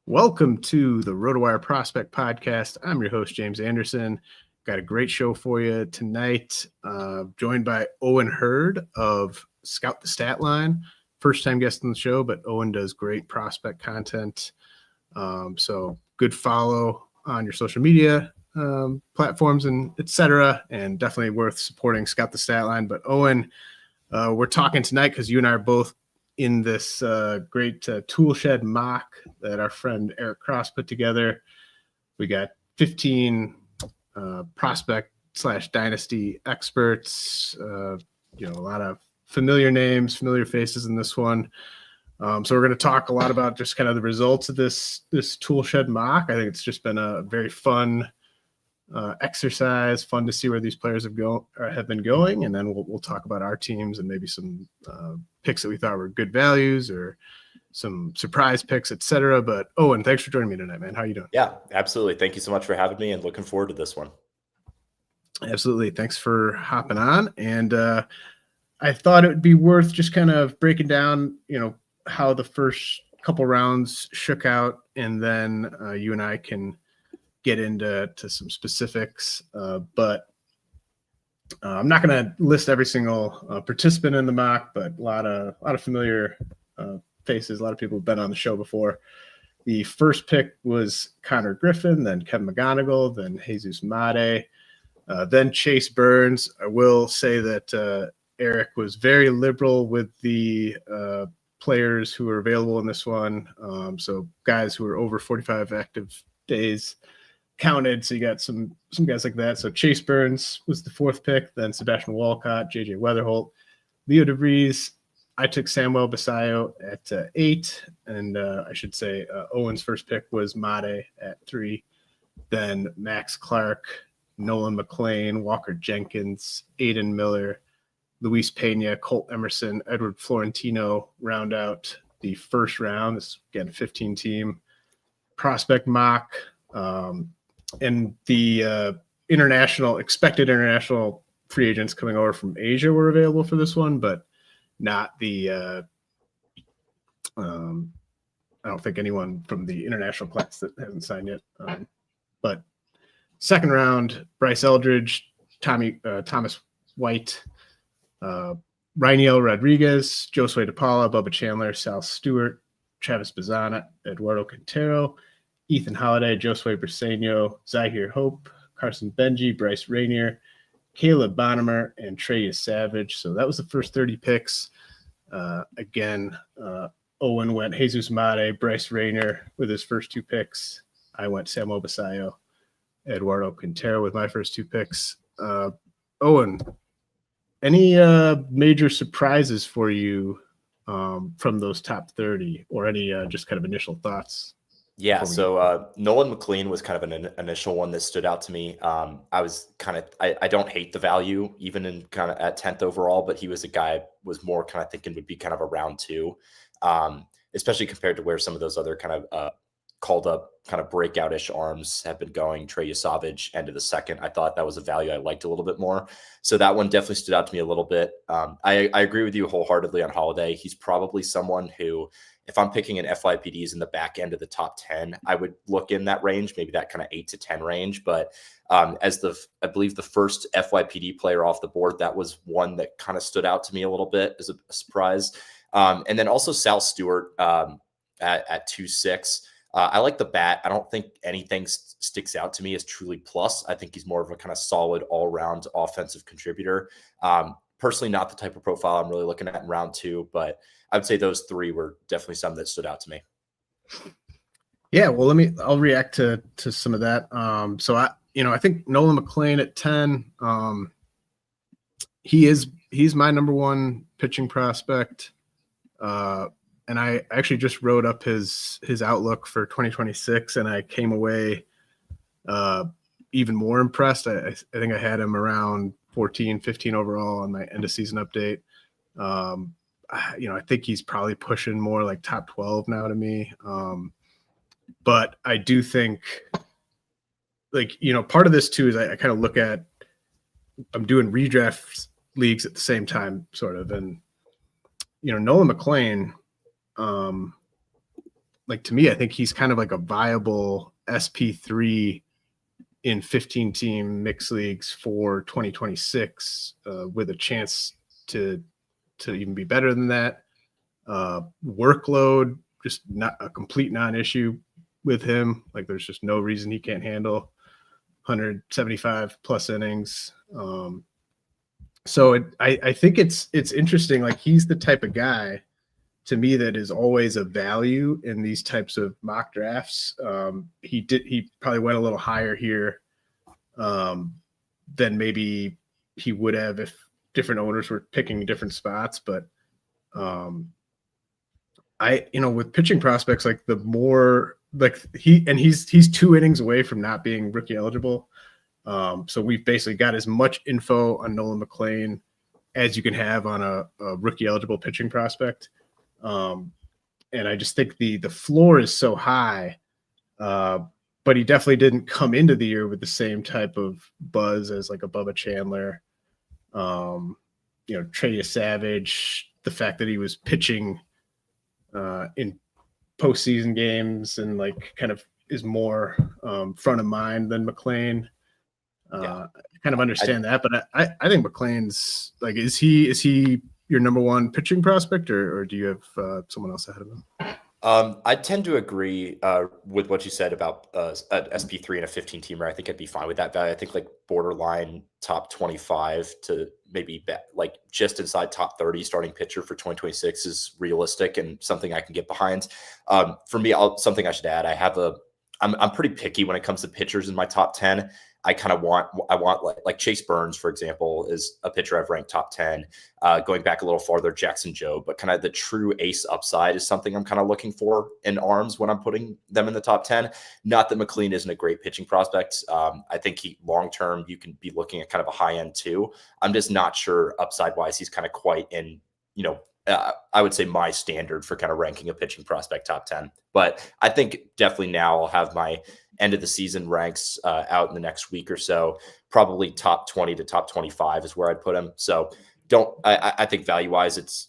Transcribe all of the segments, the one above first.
Welcome to the RotoWire Prospect Podcast. I'm your host, James Anderson. Got a great show for you tonight. Joined by Owen Hurd of Scout the Stat Line. First time guest on the show, but Owen does great prospect content. So good follow on your social media platforms and etc. And definitely worth supporting Scout the Stat Line. But Owen, we're talking tonight because you and I are both in this great tool shed mock that our friend Eric Cross put together. We got 15 prospect / dynasty experts, a lot of familiar names, familiar faces in this one. So we're going to talk a lot about just kind of the results of this tool shed mock. I think it's just been a very fun exercise, fun to see where these players have been going, and then we'll talk about our teams and maybe some picks that we thought were good values or some surprise picks, etc. But Owen, thanks for joining me tonight, man. How you doing? Yeah, absolutely. Thank you so much for having me, and looking forward to this one. Absolutely. Thanks for hopping on. And I thought it would be worth just kind of breaking down, how the first couple rounds shook out, and then you and I can get into some specifics, but I'm not going to list every single participant in the mock, but a lot of familiar faces. A lot of people have been on the show before. The first pick was Connor Griffin, then Kevin McGonigal, then Jesus Mate, then Chase Burns. I will say that Eric was very liberal with the players who were available in this one. So guys who were over 45 active days counted. So you got some guys like that. So Chase Burns was the fourth pick, then Sebastian Walcott, JJ Weatherholt, Leo DeVries. I took Samuel Basayo at 8, and I should say Owen's first pick was Mate at 3, then Max Clark, Nolan McLean, Walker Jenkins, Aiden Miller, Luis Pena, Colt Emerson, Edward Florentino round out the first round. This is, again, 15-team prospect mock. And the expected international free agents coming over from Asia were available for this one, but not the I don't think anyone from the international class that hasn't signed yet. But second round, Bryce Eldridge, Thomas White, Rainiel Rodriguez, Josue DePaula, Bubba Chandler, Sal Stewart, Travis Bazzana, Eduardo Quintero, Ethan Holiday, Josue Briseño, Zahir Hope, Carson Benji, Bryce Rainier, Caleb Bonnemer, and Trey Savage. So that was the first 30 picks. Owen went Jesus Mate, Bryce Rainier with his first 2 picks. I went Samuel Basayo, Eduardo Quintero with my first 2 picks. Owen, any major surprises for you from those top 30, or any just kind of initial thoughts? Yeah, so Nolan McLean was kind of an initial one that stood out to me. I don't hate the value, even in kind of at 10th overall, but he was a guy I was more kind of thinking would be kind of a round 2, especially compared to where some of those other kind of called up kind of breakout-ish arms have been going. Trey Savage, end of the second. I thought that was a value I liked a little bit more. So that one definitely stood out to me a little bit. I agree with you wholeheartedly on Holiday. He's probably someone who, if I'm picking an FYPDs in the back end of the top 10, I would look in that range, maybe that kind of 8 to 10 range. But I believe the first FYPD player off the board, that was one that kind of stood out to me a little bit as a surprise. And then also Sal Stewart at 2.6. I like the bat. I don't think anything sticks out to me as truly plus. I think he's more of a kind of solid all-round offensive contributor. Personally, not the type of profile I'm really looking at in round 2, but I would say those 3 were definitely some that stood out to me. Yeah, well, I'll react to some of that. So I think Nolan McLean at 10, he's my number 1 pitching prospect. And I actually just wrote up his outlook for 2026, and I came away even more impressed. I think I had him around 14, 15 overall on my end of season update. I think he's probably pushing more like top 12 now to me. But I do think, part of this too is I kind of look at, I'm doing redraft leagues at the same time, sort of. And, Nolan McLean, like to me, I think he's kind of like a viable SP3 in 15 team mixed leagues for 2026 with a chance to even be better than that. Workload, just not a complete non-issue with him. Like there's just no reason he can't handle 175 plus innings. So I think it's interesting. Like he's the type of guy to me that is always a value in these types of mock drafts. He probably went a little higher here than maybe he would have if different owners were picking different spots. But with pitching prospects, like the more like he's 2 innings away from not being rookie eligible. So we've basically got as much info on Nolan McLean as you can have on a rookie eligible pitching prospect. And I just think the floor is so high, but he definitely didn't come into the year with the same type of buzz as like a Bubba Chandler, Trey Savage, the fact that he was pitching in postseason games and like kind of is more front of mind than McLean. I kind of understand that, but I think McLean's like, is he your number one pitching prospect, or do you have someone else ahead of him? I tend to agree with what you said about an SP3 and a 15 teamer. I think I'd be fine with that value. I think like borderline top 25 to maybe like just inside top 30 starting pitcher for 2026 is realistic and something I can get behind. For me, something I should add, I'm pretty picky when it comes to pitchers in my top 10. I want like Chase Burns, for example, is a pitcher I've ranked top 10. Going back a little farther, Jaxon Joe, but kind of the true ace upside is something I'm kind of looking for in arms when I'm putting them in the top 10. Not that McLean isn't a great pitching prospect. I think long-term, you can be looking at kind of a high end too. I'm just not sure upside wise, he's kind of quite in, I would say my standard for kind of ranking a pitching prospect top 10. But I think definitely now I'll have my end of the season ranks out in the next week or so. Probably top 20 to top 25 is where I'd put him. So I think value wise,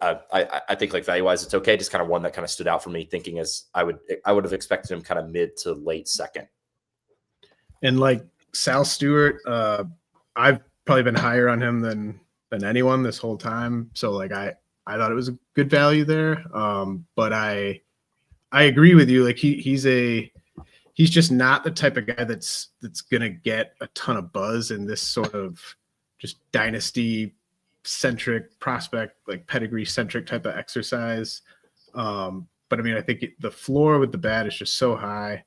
I think like value wise, it's okay. Just kind of one that kind of stood out for me, thinking as I would have expected him kind of mid to late second. And like Sal Stewart, I've probably been higher on him than anyone this whole time. So like I thought it was a good value there. But I agree with you. Like he's just not the type of guy that's going to get a ton of buzz in this sort of just dynasty centric prospect, like pedigree centric type of exercise. But I mean, I think the floor with the bat is just so high.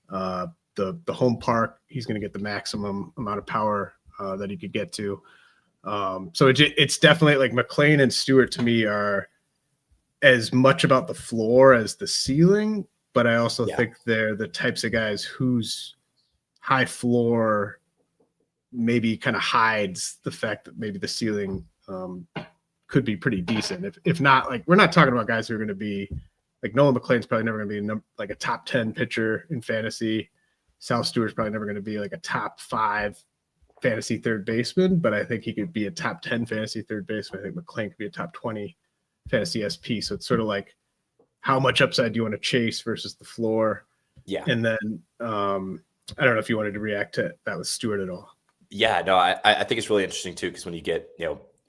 The home park, he's going to get the maximum amount of power that he could get to. So it's definitely like McLean and Stewart to me are as much about the floor as the ceiling, but I also think they're the types of guys whose high floor maybe kind of hides the fact that maybe the ceiling could be pretty decent. If not, like we're not talking about guys who are going to be like Nolan McLean's probably never going to be like a top 10 pitcher in fantasy. Sal Stewart's probably never going to be like a top 5 fantasy third baseman, but I think he could be a top 10 fantasy third baseman. I think McLean could be a top 20 fantasy SP. So it's sort of like how much upside do you want to chase versus the floor? Yeah. And then I don't know if you wanted to react to that with Stewart at all. Yeah, no, I think it's really interesting too, because when you get,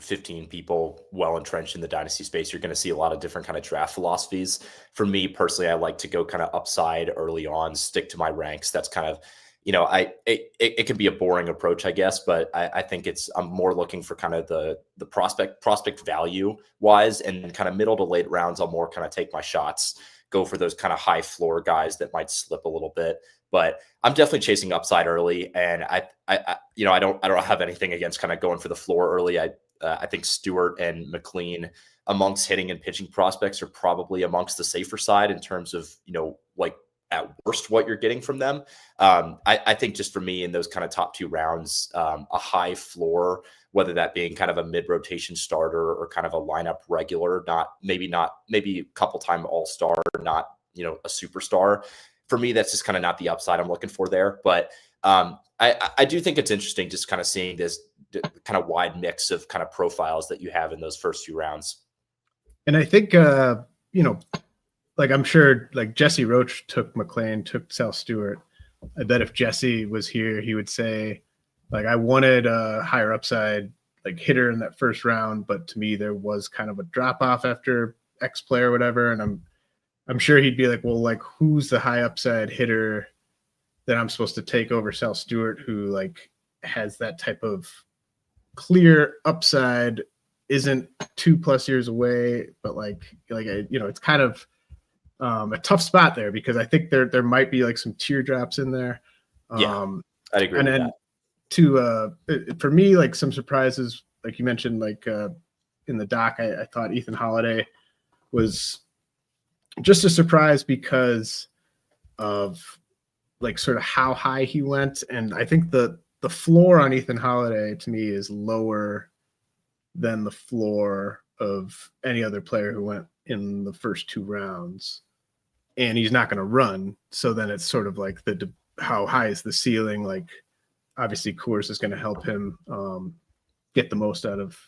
15 people well entrenched in the dynasty space, you're going to see a lot of different kind of draft philosophies. For me personally, I like to go kind of upside early on, stick to my ranks. That's kind of, it can be a boring approach, I guess, but I think I'm more looking for kind of the prospect value wise, and kind of middle to late rounds, I'll more kind of take my shots, go for those kind of high floor guys that might slip a little bit. But I'm definitely chasing upside early, and I don't have anything against kind of going for the floor early. I think Stewart and McLean amongst hitting and pitching prospects are probably amongst the safer side in terms of, like at worst what you're getting from them. I think just for me in those kind of top 2 rounds, a high floor, whether that being kind of a mid-rotation starter or kind of a lineup regular, maybe a couple time all-star, not, a superstar. For me, that's just kind of not the upside I'm looking for there. But I do think it's interesting just kind of seeing this kind of wide mix of kind of profiles that you have in those first few rounds. And I think, like I'm sure like Jesse Roach took McLean, took Sal Stewart. I bet if Jesse was here, he would say, like, I wanted a higher upside like hitter in that first round, but to me there was kind of a drop off after X play or whatever. And I'm sure he'd be like, well, like who's the high upside hitter that I'm supposed to take over Sal Stewart, who like has that type of clear upside, isn't 2+ years away, but it's kind of a tough spot there because I think there might be like some teardrops in there. I'd agree. And then for me, like some surprises, like you mentioned, like in the doc, I thought Ethan Holiday was just a surprise because of like sort of how high he went. And I think the floor on Ethan Holiday to me is lower than the floor of any other player who went in the first 2 rounds. And he's not going to run. So then it's sort of like how high is the ceiling? Like obviously Coors is going to help him get the most out of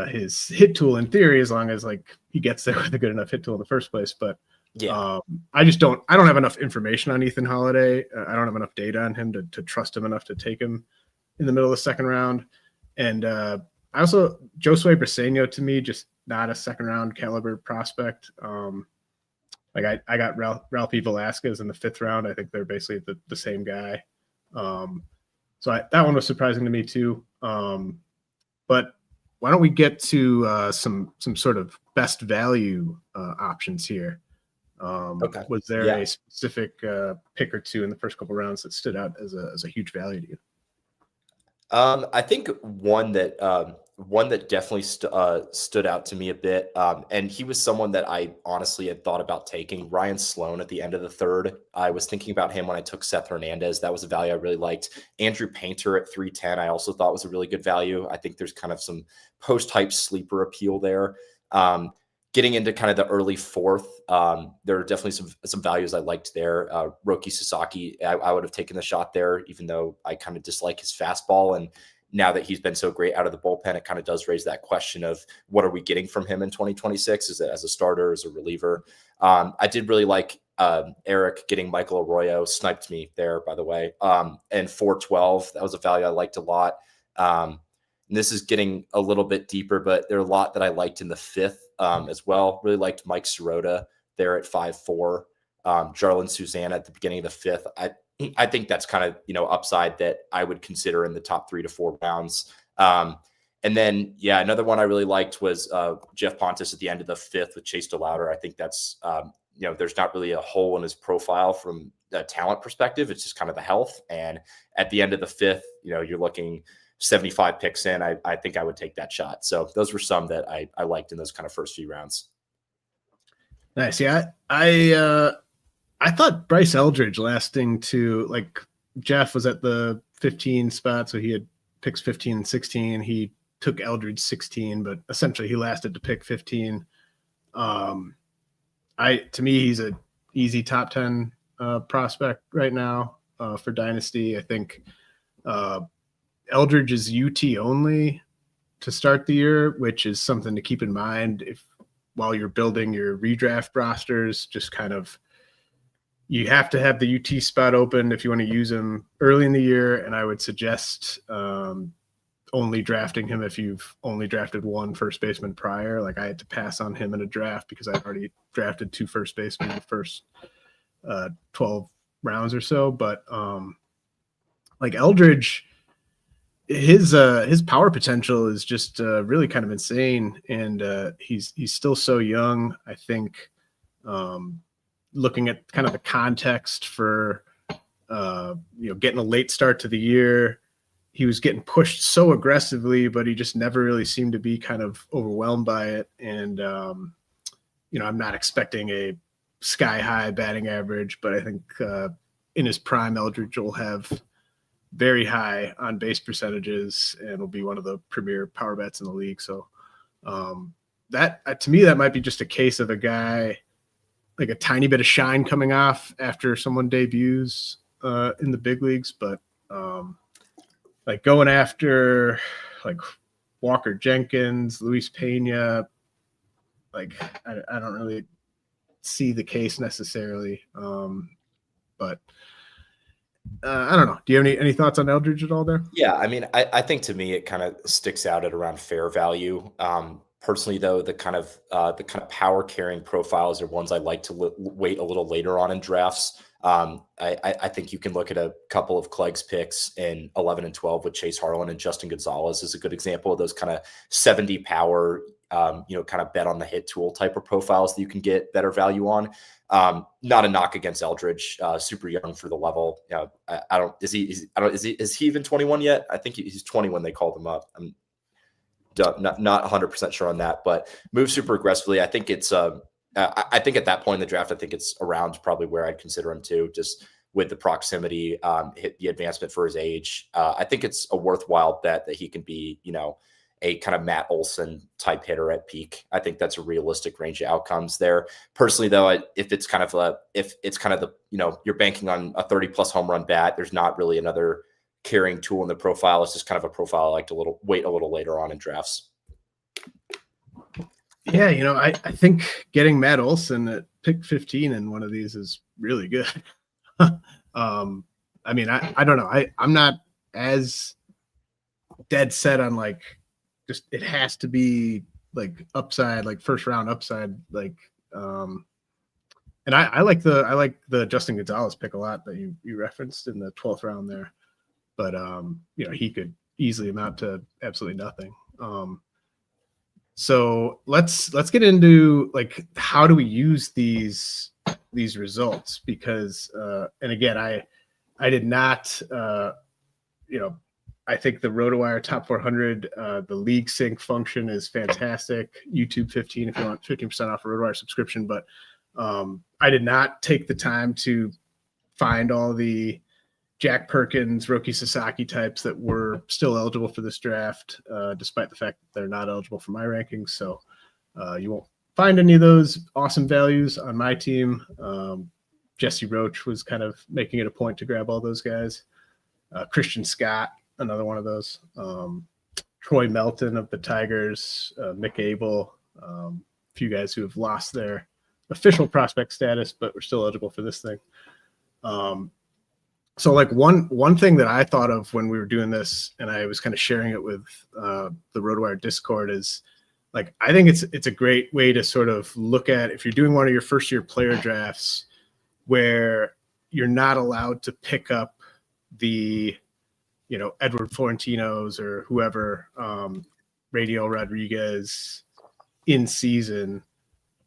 his hit tool in theory, as long as like he gets there with a good enough hit tool in the first place. But I don't have enough information on Ethan Holiday. I don't have enough data on him to trust him enough to take him in the middle of the second round. And I also, Josue Briseño to me, just not a second round caliber prospect. Like I got Ralphie Velasquez in the 5th round. I think they're basically the same guy. So that one was surprising to me too. But why don't we get to some sort of best value options here? Okay. Was there a specific pick or two in the first couple rounds that stood out as a huge value to you? I think one that definitely stood out to me a bit, and he was someone that I honestly had thought about taking, Ryan Sloan at the end of the 3rd. I was thinking about him when I took Seth Hernandez. That was a value I really liked. Andrew Painter at 310, I also thought was a really good value. I think there's kind of some post-hype sleeper appeal there. Getting into kind of the early 4th, there are definitely some values I liked there. Roki Sasaki, I would have taken the shot there, even though I kind of dislike his fastball. And now that he's been so great out of the bullpen, it kind of does raise that question of what are we getting from him in 2026? Is it as a starter, as a reliever? I did really like Eric getting Michael Arroyo, sniped me there, by the way. And 412, that was a value I liked a lot. And this is getting a little bit deeper, but there are a lot that I liked in the 5th as well. Really liked Mike Sirota there at 5.4. Jarlin Susanna at the beginning of the 5th. I think that's kind of, upside that I would consider in the top 3 to 4 rounds. And then, another one I really liked was Jeff Pontus at the end of the 5th with Chase DeLauder. I think that's, there's not really a hole in his profile from a talent perspective. It's just kind of the health. And at the end of the 5th, you're looking 75 picks in. I think I would take that shot. So those were some that I liked in those kind of first few rounds. Nice. Yeah. I thought Bryce Eldridge lasting to, like, Jeff was at the 15 spot, so he had picks 15 and 16. He took Eldridge 16, but essentially he lasted to pick 15. To me, he's an easy top 10 prospect right now for Dynasty. I think Eldridge is UT only to start the year, which is something to keep in mind while you're building your redraft rosters. Just kind of, you have to have the UT spot open if you want to use him early in the year. And I would suggest only drafting him if you've only drafted 1 first baseman prior. Like I had to pass on him in a draft because I'd already drafted 2 first basemen in the first 12 rounds or so. But like Eldridge, his power potential is just really kind of insane. And he's still so young. I think looking at kind of the context for, getting a late start to the year, he was getting pushed so aggressively, but he just never really seemed to be kind of overwhelmed by it. And, I'm not expecting a sky high batting average, but I think in his prime, Eldridge will have very high on base percentages and will be one of the premier power bats in the league. So that to me, that might be just a case of a guy, like a tiny bit of shine coming off after someone debuts in the big leagues. But like going after like Walker Jenkins, Luis Pena, like I don't really see the case necessarily. But I don't know. Do you have any thoughts on Eldridge at all there? Yeah, I mean, I think to me it kind of sticks out at around fair value. Personally, though, the kind of power carrying profiles are ones I like to wait a little later on in drafts. I think you can look at a couple of Clegg's picks in 11 and 12 with Chase Harlan and Justin Gonzalez is a good example of those kind of 70 power, kind of bet on the hit tool type of profiles that you can get better value on. Not a knock against Eldridge, super young for the level. Is he even 21 yet? I think he's 20 when they called him up. I'm not 100% sure on that, but moves super aggressively. I think it's I think at that point in the draft, I think it's around probably where I'd consider him too, just with the proximity, hit the advancement for his age. I think it's a worthwhile bet that he can be, a kind of Matt Olson type hitter at peak. I think that's a realistic range of outcomes there. Personally, though, if it's kind of the, you're banking on a 30+ home run bat, there's not really another carrying tool in the profile. It's just kind of a profile I like to wait a little later on in drafts. Yeah, I think getting Matt Olson at pick 15 in one of these is really good. I mean, I don't know. I'm not as dead set on like just it has to be like upside, like first round upside, like and I like the Justin Gonzalez pick a lot that you referenced in the 12th round there. But he could easily amount to absolutely nothing. So let's get into like how do we use these results, because and again I did not I think the RotoWire top 400 the league sync function is fantastic. YouTube 15 if you want 15% off a RotoWire subscription, but I did not take the time to find all the Jack Perkins, Roki Sasaki types that were still eligible for this draft, despite the fact that they're not eligible for my rankings. So you won't find any of those awesome values on my team. Jesse Roach was kind of making it a point to grab all those guys. Christian Scott, another one of those. Troy Melton of the Tigers, Mick Abel, a few guys who have lost their official prospect status, but were still eligible for this thing. So like one thing that I thought of when we were doing this, and I was kind of sharing it with the RotoWire Discord, is like I think it's a great way to sort of look at if you're doing one of your first year player drafts where you're not allowed to pick up the Edward Florentinos or whoever, Radio Rodriguez in season.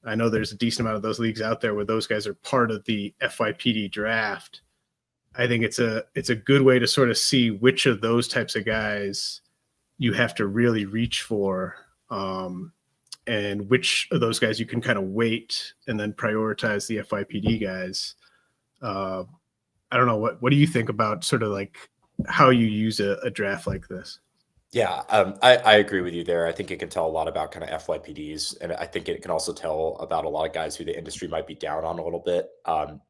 I know there's a decent amount of those leagues out there where those guys are part of the FYPD draft. I think it's a good way to sort of see which of those types of guys you have to really reach for, and which of those guys you can kind of wait and then prioritize the FYPD guys. I don't know. What do you think about sort of like how you use a draft like this? Yeah, I agree with you there. I think it can tell a lot about kind of FYPDs, and I think it can also tell about a lot of guys who the industry might be down on a little bit.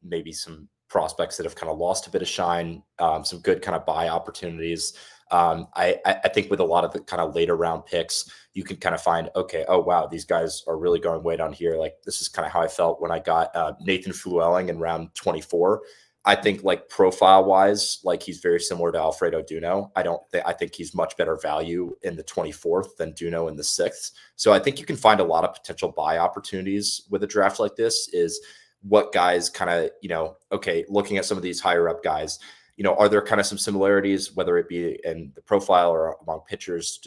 Maybe some prospects that have kind of lost a bit of shine, some good kind of buy opportunities. I think with a lot of the kind of later round picks, you can kind of find, okay, oh, wow, these guys are really going way down here. Like this is kind of how I felt when I got Nathan Flewelling in round 24. I think like profile wise, like he's very similar to Alfredo Duno. I think he's much better value in the 24th than Duno in the 6th. So I think you can find a lot of potential buy opportunities with a draft like this. Is what guys kind of, okay, looking at some of these higher up guys, are there kind of some similarities, whether it be in the profile or among pitchers?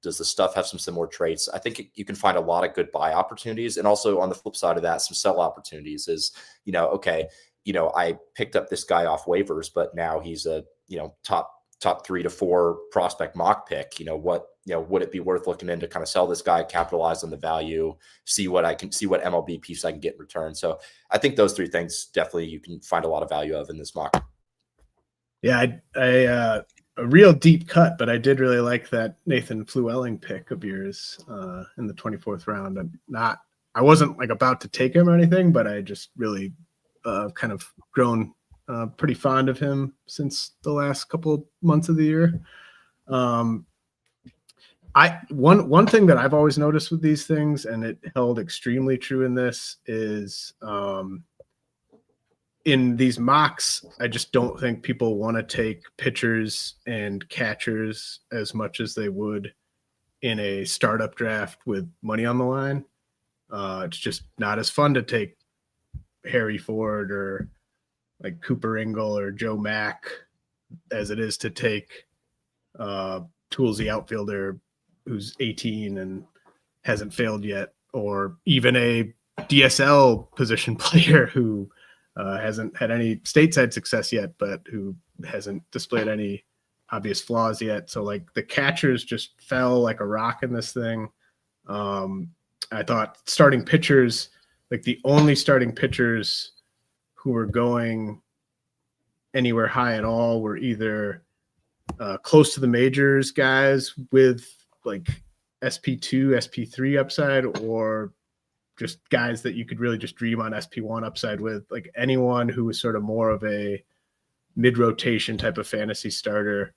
Does the stuff have some similar traits? I think you can find a lot of good buy opportunities. And also on the flip side of that, some sell opportunities is, okay, I picked up this guy off waivers, but now he's a, top 3 to 4 prospect mock pick. Would it be worth looking in to kind of sell this guy, capitalize on the value, see what MLB piece I can get in return. So I think those 3 things definitely you can find a lot of value of in this mock. Yeah, a real deep cut, but I did really like that Nathan Flewelling pick of yours in the 24th round. I wasn't like about to take him or anything, but I just really kind of grown pretty fond of him since the last couple of months of the year. One thing that I've always noticed with these things, and it held extremely true in this, is in these mocks, I just don't think people want to take pitchers and catchers as much as they would in a startup draft with money on the line. It's just not as fun to take Harry Ford or like Cooper Ingle or Joe Mack as it is to take Toolsy outfielder who's 18 and hasn't failed yet, or even a DSL position player who hasn't had any stateside success yet, but who hasn't displayed any obvious flaws yet. So like the catchers just fell like a rock in this thing. I thought starting pitchers, like the only starting pitchers who were going anywhere high at all were either close to the majors guys with like SP2, SP3 upside, or just guys that you could really just dream on SP1 upside with. Like anyone who was sort of more of a mid-rotation type of fantasy starter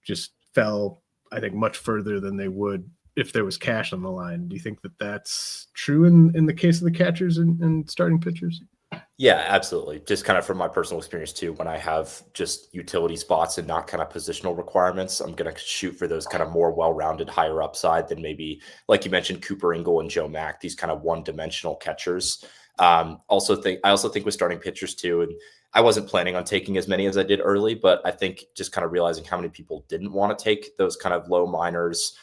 just fell, I think, much further than they would if there was cash on the line. Do you think that that's true in the case of the catchers and starting pitchers? Yeah, absolutely. Just kind of from my personal experience too, when I have just utility spots and not kind of positional requirements, I'm going to shoot for those kind of more well-rounded, higher upside than maybe, like you mentioned, Cooper Ingle and Joe Mack, these kind of one-dimensional catchers. I also think with starting pitchers too, and I wasn't planning on taking as many as I did early, but I think just kind of realizing how many people didn't want to take those kind of low minors,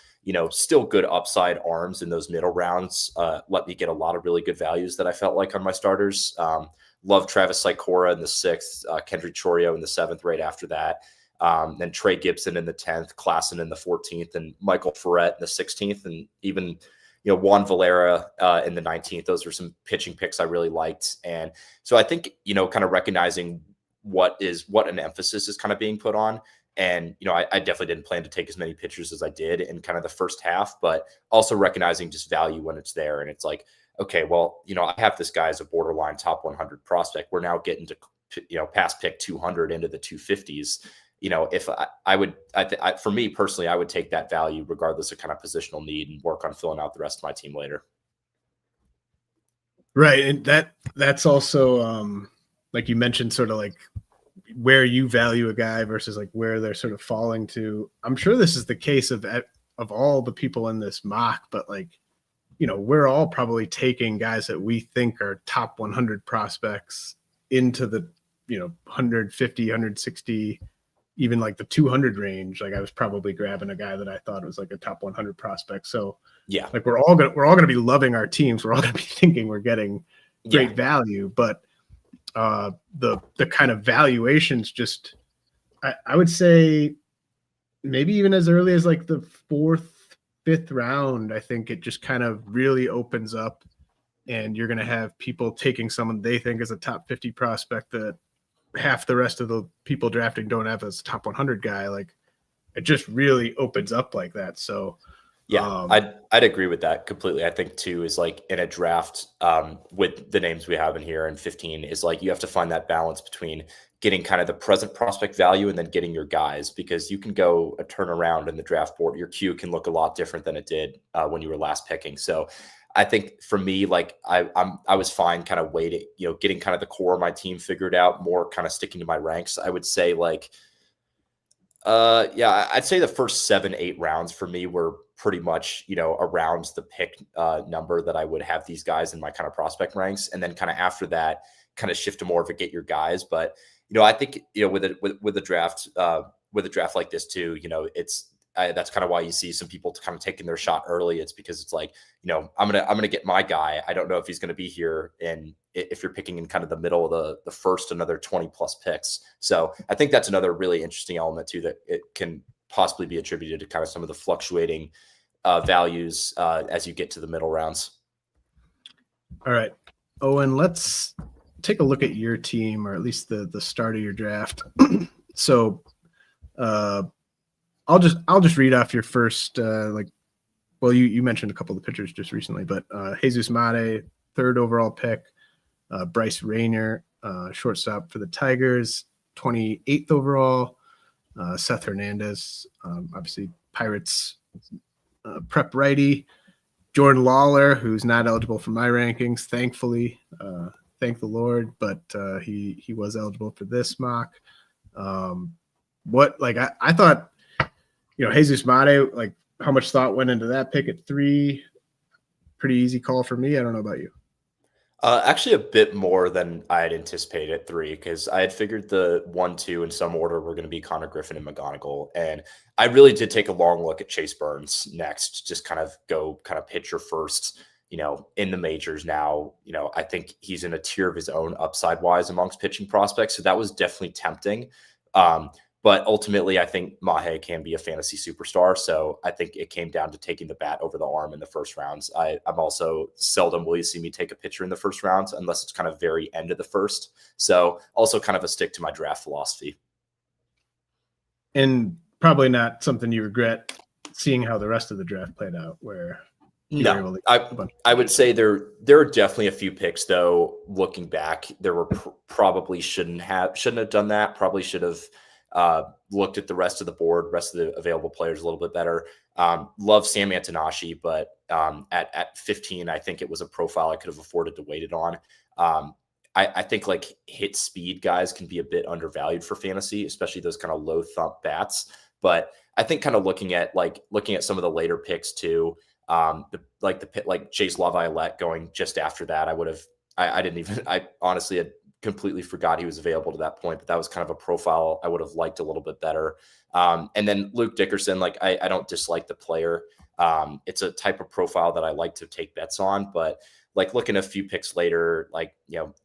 still good upside arms in those middle rounds, let me get a lot of really good values that I felt like on my starters. Love Travis Sikora in the 6th, Kendrick Chorio in the 7th right after that. Then Trey Gibson in the 10th, Klassen in the 14th, and Michael Ferret in the 16th, and even Juan Valera in the 19th. Those were some pitching picks I really liked. And so I think, kind of recognizing what an emphasis is kind of being put on. And, I definitely didn't plan to take as many pitchers as I did in kind of the first half, but also recognizing just value when it's there. And it's like, okay, well, I have this guy as a borderline top 100 prospect. We're now getting to, past pick 200 into the 250s. If for me personally, I would take that value regardless of kind of positional need and work on filling out the rest of my team later. Right. And that's also, like you mentioned, sort of like where you value a guy versus like where they're sort of falling to. I'm sure this is the case of all the people in this mock, but like, we're all probably taking guys that we think are top 100 prospects into the, 150, 160, even like the 200 range. Like I was probably grabbing a guy that I thought was like a top 100 prospect. So yeah, like we're all going to be loving our teams. We're all going to be thinking we're getting great value, but the kind of valuations just, I would say maybe even as early as like the 4th, 5th round, I think it just kind of really opens up, and you're going to have people taking someone they think is a top 50 prospect that half the rest of the people drafting don't have as a top 100 guy. Like it just really opens up like that. So yeah, I'd agree with that completely. I think too is like in a draft with the names we have in here in 15 is like you have to find that balance between getting kind of the present prospect value and then getting your guys, because you can go a turnaround in the draft board. Your queue can look a lot different than it did when you were last picking. So I think for me, like I was fine kind of waiting, getting kind of the core of my team figured out, more kind of sticking to my ranks. I would say like, I'd say the first 7-8 rounds for me were pretty much, around the pick number that I would have these guys in my kind of prospect ranks. And then kind of after that, kind of shift to more of a get your guys. But, I think, with a draft like this too, that's kind of why you see some people kind of taking their shot early. It's because it's like, I'm going to get my guy. I don't know if he's going to be here. And if you're picking in kind of the middle of the first, another 20 plus picks. So I think that's another really interesting element too, that it can possibly be attributed to kind of some of the fluctuating values as you get to the middle rounds. All right, Owen, let's take a look at your team, or at least the start of your draft. So I'll just read off your first, you mentioned a couple of the pitchers just recently, but Jesus Mate, 3rd overall pick, Bryce Rayner, shortstop for the Tigers, 28th overall, Seth Hernandez, obviously Pirates prep righty. Jordan Lawlar, who's not eligible for my rankings, thankfully. Thank the Lord, but he was eligible for this mock. I thought, Jesus Mate, like how much thought went into that pick at 3? Pretty easy call for me. I don't know about you. Actually, a bit more than I had anticipated at 3, because I had figured the 1, 2 in some order were going to be Connor Griffin and McGonigal. And I really did take a long look at Chase Burns next, just kind of pitcher first, in the majors now. I think he's in a tier of his own upside wise amongst pitching prospects. So that was definitely tempting. But ultimately, I think Mahe can be a fantasy superstar. So I think it came down to taking the bat over the arm in the first rounds. I'm also seldom will you see me take a pitcher in the first rounds unless it's kind of very end of the first. So also kind of a stick to my draft philosophy. And probably not something you regret seeing how the rest of the draft played out where. No, I would say there are definitely a few picks though. Looking back, there were probably shouldn't have done that. Probably should have looked at the rest of the board, rest of the available players a little bit better. Love Sam Antonashi, but at 15, I think it was a profile I could have afforded to wait it on. I think like hit speed guys can be a bit undervalued for fantasy, especially those kind of low thump bats. But I think kind of looking at some of the later picks too, like Chase Laviolette going just after that, I honestly had completely forgot he was available to that point, but that was kind of a profile I would have liked a little bit better. And then Luke Dickerson, I don't dislike the player. It's a type of profile that I like to take bets on, but looking a few picks later,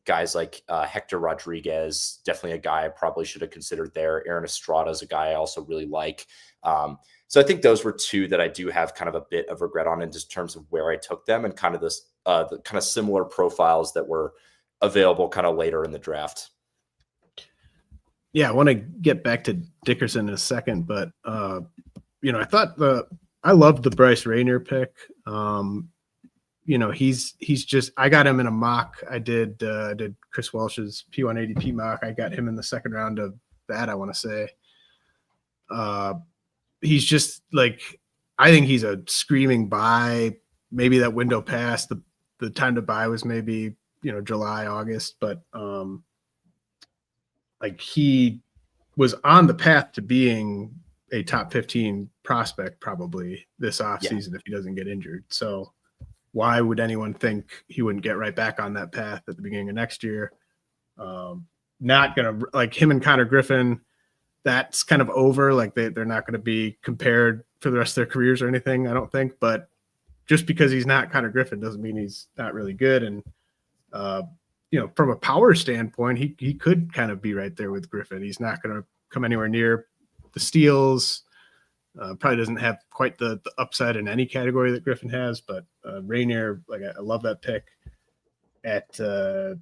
guys like Hector Rodriguez, definitely a guy I probably should have considered there. Aaron Estrada is a guy I also really like. So I think those were 2 that I do have kind of a bit of regret on in just terms of where I took them and kind of this, the kind of similar profiles that were available kind of later in the draft. Yeah, I want to get back to Dickerson in a second, but I loved the Bryce Rainier pick. He's just, I got him in a mock. I did Chris Welsh's P180P mock. I got him in the second round of that, I want to say. He's just I think he's a screaming buy. Maybe that window passed. The time to buy was maybe, July, August, but he was on the path to being a top 15 prospect probably this offseason if he doesn't get injured. So why would anyone think he wouldn't get right back on that path at the beginning of next year? Not going to him and Connor Griffin. That's kind of over. They're not going to be compared for the rest of their careers or anything, I don't think. But just because he's not Connor Griffin doesn't mean he's not really good. And, from a power standpoint, he could kind of be right there with Griffin. He's not going to come anywhere near the steals. Probably doesn't have quite the upside in any category that Griffin has. But Rainier, I love that pick at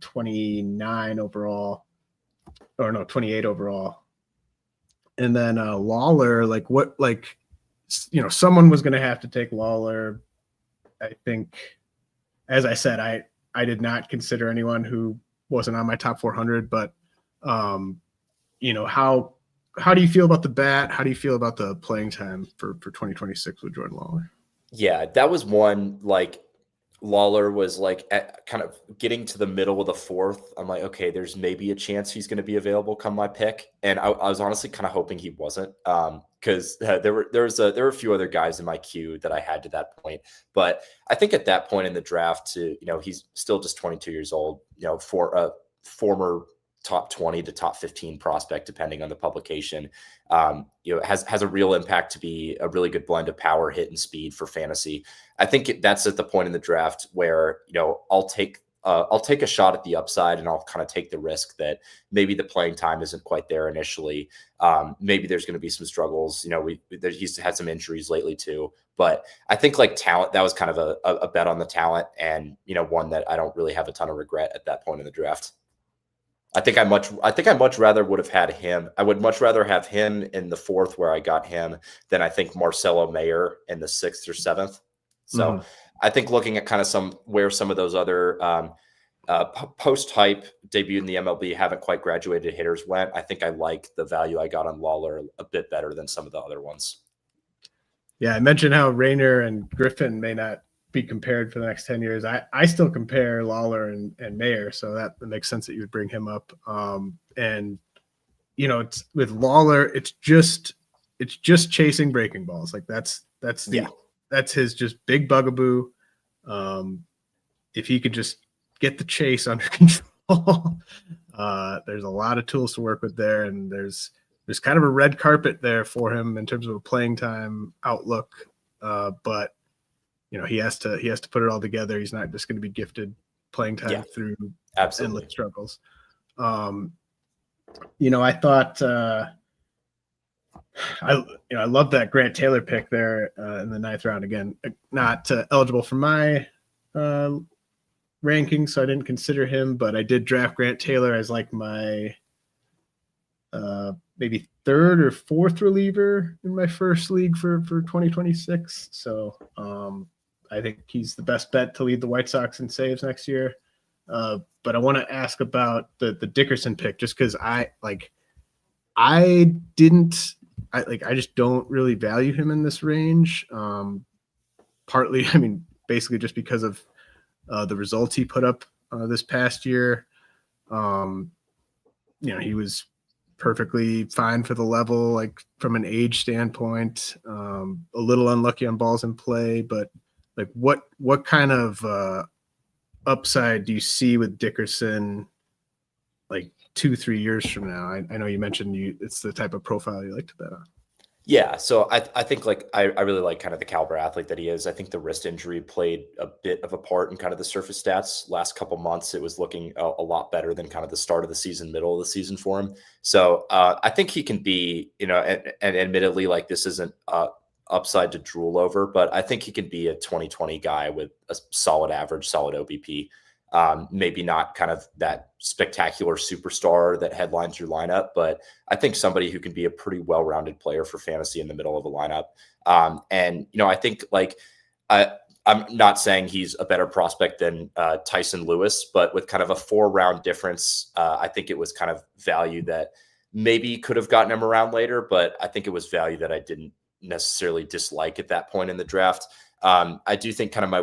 29 overall. Or no, 28 overall. And then Lawlar, someone was going to have to take Lawlar. I think, as I said, I did not consider anyone who wasn't on my top 400, but how do you feel about the bat? How do you feel about the playing time for 2026 with Jordan Lawlar? Yeah, that was one, Lawlar was at kind of getting to the middle of the 4th. I'm like, okay, there's maybe a chance he's going to be available come my pick. And I was honestly kind of hoping he wasn't, because there were a few other guys in my queue that I had to that point. But I think at that point in the draft, he's still just 22 years old, for a former top 20 to top 15 prospect, depending on the publication, has a real impact to be a really good blend of power, hit, and speed for fantasy. I think that's at the point in the draft where, I'll take a shot at the upside, and I'll kind of take the risk that maybe the playing time isn't quite there initially. Maybe there's going to be some struggles. He's had some injuries lately too, but I think talent, that was kind of a bet on the talent, and, one that I don't really have a ton of regret at that point in the draft. I think I much rather would have had him. I would much rather have him in the 4th where I got him than I think Marcelo Mayer in the 6th or 7th. So I think looking at kind of where some of those other post-hype debut in the MLB haven't quite graduated hitters went, I think I like the value I got on Lawlar a bit better than some of the other ones. Yeah, I mentioned how Rayner and Griffin may not be compared for the next 10 years. I still compare Lawlar and Mayer, so that makes sense that you would bring him up. And it's with Lawlar, it's just chasing breaking balls. Like that's his just big bugaboo. If he could just get the chase under control, there's a lot of tools to work with there, and there's kind of a red carpet there for him in terms of a playing time outlook. But he has to put it all together. He's not just going to be gifted playing time through endless struggles. I thought I love that Grant Taylor pick there in the 9th round. Again, not eligible for my ranking, so I didn't consider him, but I did draft Grant Taylor as like my maybe 3rd or 4th reliever in my first league for 2026. So I think he's the best bet to lead the White Sox in saves next year. But I want to ask about the Dickerson pick, just because I just don't really value him in this range. Partly, basically just because of the results he put up this past year. He was perfectly fine for the level, like from an age standpoint, a little unlucky on balls in play, but like what kind of upside do you see with Dickerson like 2-3 years from now? I know you mentioned it's the type of profile you like to bet on. Yeah, so I think like I really like kind of the caliber athlete that he is. I think the wrist injury played a bit of a part in kind of the surface stats. Last couple months, it was looking a lot better than kind of the start of the season, middle of the season for him. So I think he can be, and admittedly, like this isn't upside to drool over, but I think he can be a 2020 guy with a solid average, solid OBP. Maybe not kind of that spectacular superstar that headlines your lineup, but I think somebody who can be a pretty well-rounded player for fantasy in the middle of a lineup. I think like I'm not saying he's a better prospect than Tyson Lewis, but with kind of a 4-round difference, I think it was kind of value that maybe could have gotten him around later, but I think it was value that I didn't necessarily dislike at that point in the draft. I do think kind of my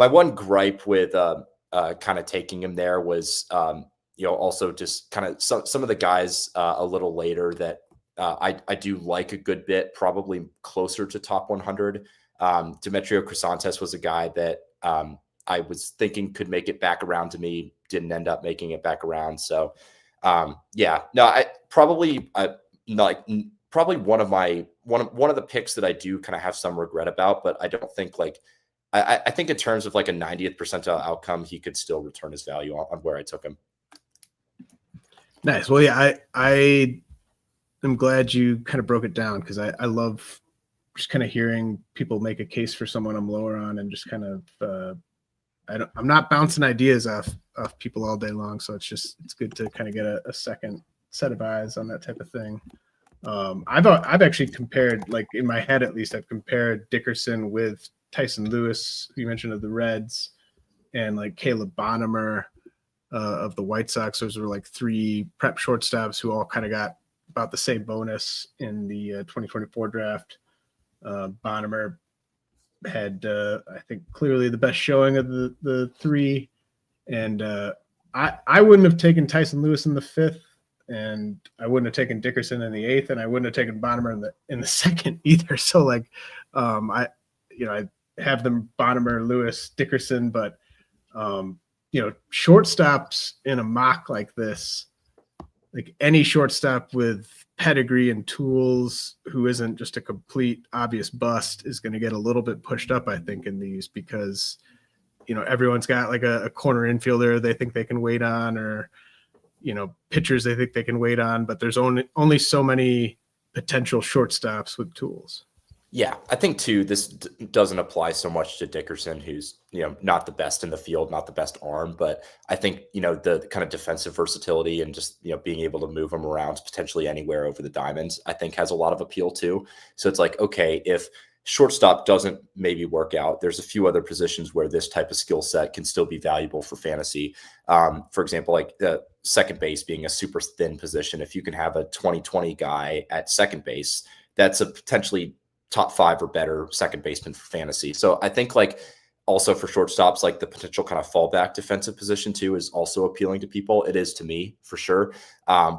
one gripe with kind of taking him there was, also just kind of some of the guys a little later that I do like a good bit, probably closer to top 100. Demetrio Crisantes was a guy that I was thinking could make it back around to me, didn't end up making it back around. So probably one of the picks that I do kind of have some regret about, but I don't think like, I think in terms of like a 90th percentile outcome, he could still return his value on where I took him. Nice. Well, yeah, I am glad you kind of broke it down, because I love just kind of hearing people make a case for someone I'm lower on, and just kind of I'm not bouncing ideas off people all day long, so it's good to kind of get a second set of eyes on that type of thing. I've actually compared, like in my head at least, I've compared Dickerson with Tyson Lewis, who you mentioned, of the Reds, and like Caleb Bonnemer of the White Sox. Those were like 3 prep shortstops who all kind of got about the same bonus in the 2024 draft. Bonnemer had, I think, clearly the best showing of the 3. And I wouldn't have taken Tyson Lewis in the 5th, and I wouldn't have taken Dickerson in the 8th, and I wouldn't have taken Bonnemer in the 2nd either. So like, I have them Bonnemer, Lewis, Dickerson, but shortstops in a mock like this, like any shortstop with pedigree and tools who isn't just a complete obvious bust is going to get a little bit pushed up, I think, in these, because everyone's got like a corner infielder they think they can wait on, or pitchers they think they can wait on, but there's only so many potential shortstops with tools. Yeah, I think too, this doesn't apply so much to Dickerson, who's, not the best in the field, not the best arm, but I think, the kind of defensive versatility and just, being able to move him around potentially anywhere over the diamonds, I think has a lot of appeal too. So it's like, okay, if shortstop doesn't maybe work out, there's a few other positions where this type of skill set can still be valuable for fantasy. For example, like the second base being a super thin position. If you can have a 2020 guy at second base, that's a potentially top 5 or better second baseman for fantasy. So I think like also for shortstops, like the potential kind of fallback defensive position too is also appealing to people. It is to me for sure,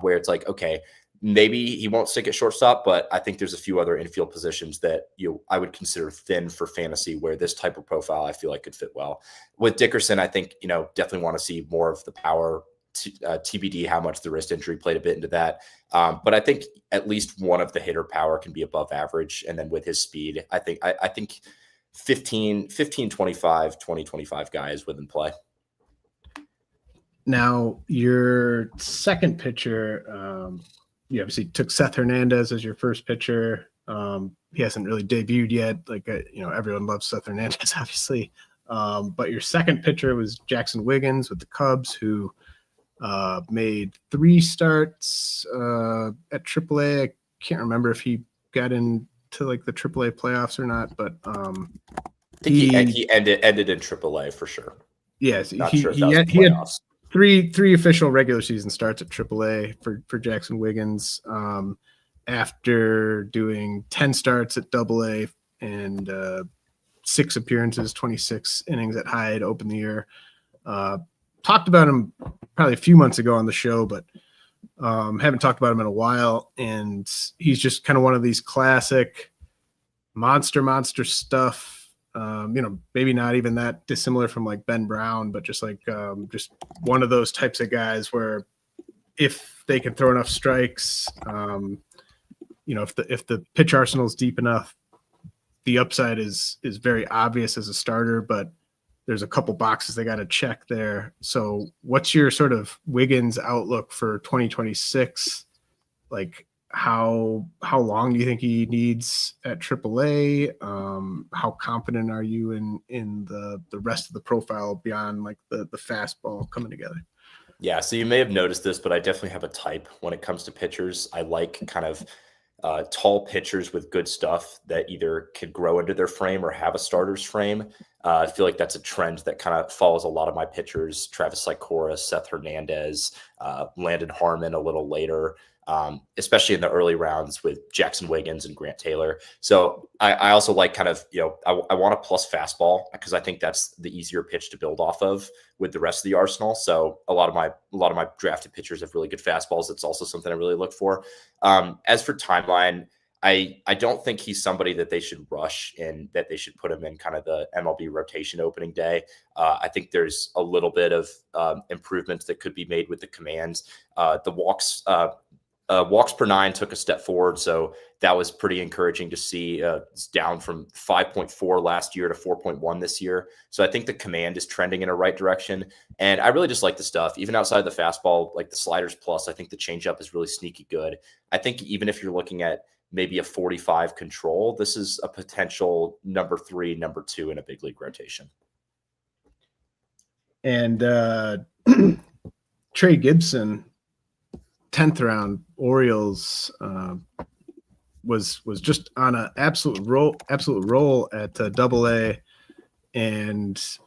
where it's like, okay, maybe he won't stick at shortstop, but I think there's a few other infield positions that I would consider thin for fantasy where this type of profile I feel like could fit well. With Dickerson, I think, definitely want to see more of the power. TBD how much the wrist injury played a bit into that. But I think at least one of the hitter power can be above average. And then with his speed, I think 15, 25, 20, 25 guys within play. Now, your second pitcher, you obviously took Seth Hernandez as your first pitcher. He hasn't really debuted yet. Like, everyone loves Seth Hernandez, obviously. But your second pitcher was Jaxon Wiggins with the Cubs, who made 3 starts at AAA. I can't remember if he got into like the AAA playoffs or not, but I think he ended in AAA for sure. Yes, he had 3 official regular season starts at AAA for Jaxon Wiggins. After doing 10 starts at AA and 6 appearances, 26 innings at high to open the year. Talked about him probably a few months ago on the show, but haven't talked about him in a while. And he's just kind of one of these classic monster stuff. Maybe not even that dissimilar from like Ben Brown, but just like just one of those types of guys where if they can throw enough strikes, if the pitch arsenal is deep enough, the upside is very obvious as a starter, but there's a couple boxes they got to check there. So what's your sort of Wiggins outlook for 2026? Like how long do you think he needs at AAA? How confident are you in the rest of the profile beyond like the fastball coming together? Yeah, so you may have noticed this, but I definitely have a type when it comes to pitchers. I like kind of tall pitchers with good stuff that either could grow into their frame or have a starter's frame. I feel like that's a trend that kind of follows a lot of my pitchers: Travis Lycora, Seth Hernandez, Landon Harmon a little later, especially in the early rounds with Jaxon Wiggins and Grant Taylor. So I also like kind of, I want a plus fastball because I think that's the easier pitch to build off of with the rest of the arsenal. So a lot of my drafted pitchers have really good fastballs. It's also something I really look for. As for timeline, I don't think he's somebody that they should rush and that they should put him in kind of the MLB rotation opening day. I think there's a little bit of improvements that could be made with the commands. The walks per 9 took a step forward, so that was pretty encouraging to see. It's down from 5.4 last year to 4.1 this year. So I think the command is trending in a right direction. And I really just like the stuff, even outside the fastball, like the sliders plus. I think the changeup is really sneaky good. I think even if you're looking at maybe a 45 control, this is a potential number 3, number 2 in a big league rotation. And Trey Gibson, 10th round Orioles, was just on an absolute roll at AA, and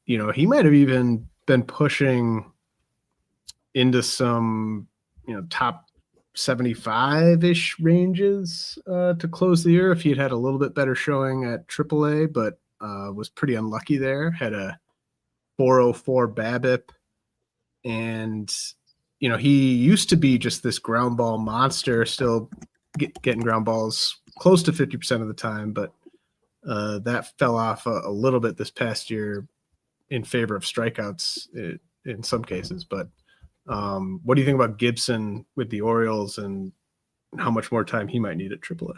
he might have even been pushing into some top 75-ish ranges to close the year if he had a little bit better showing at AAA, but was pretty unlucky there. Had a 404 BABIP, and he used to be just this ground ball monster, still getting ground balls close to 50% of the time, but that fell off a little bit this past year in favor of strikeouts in some cases. But what do you think about Gibson with the Orioles and how much more time he might need at AAA?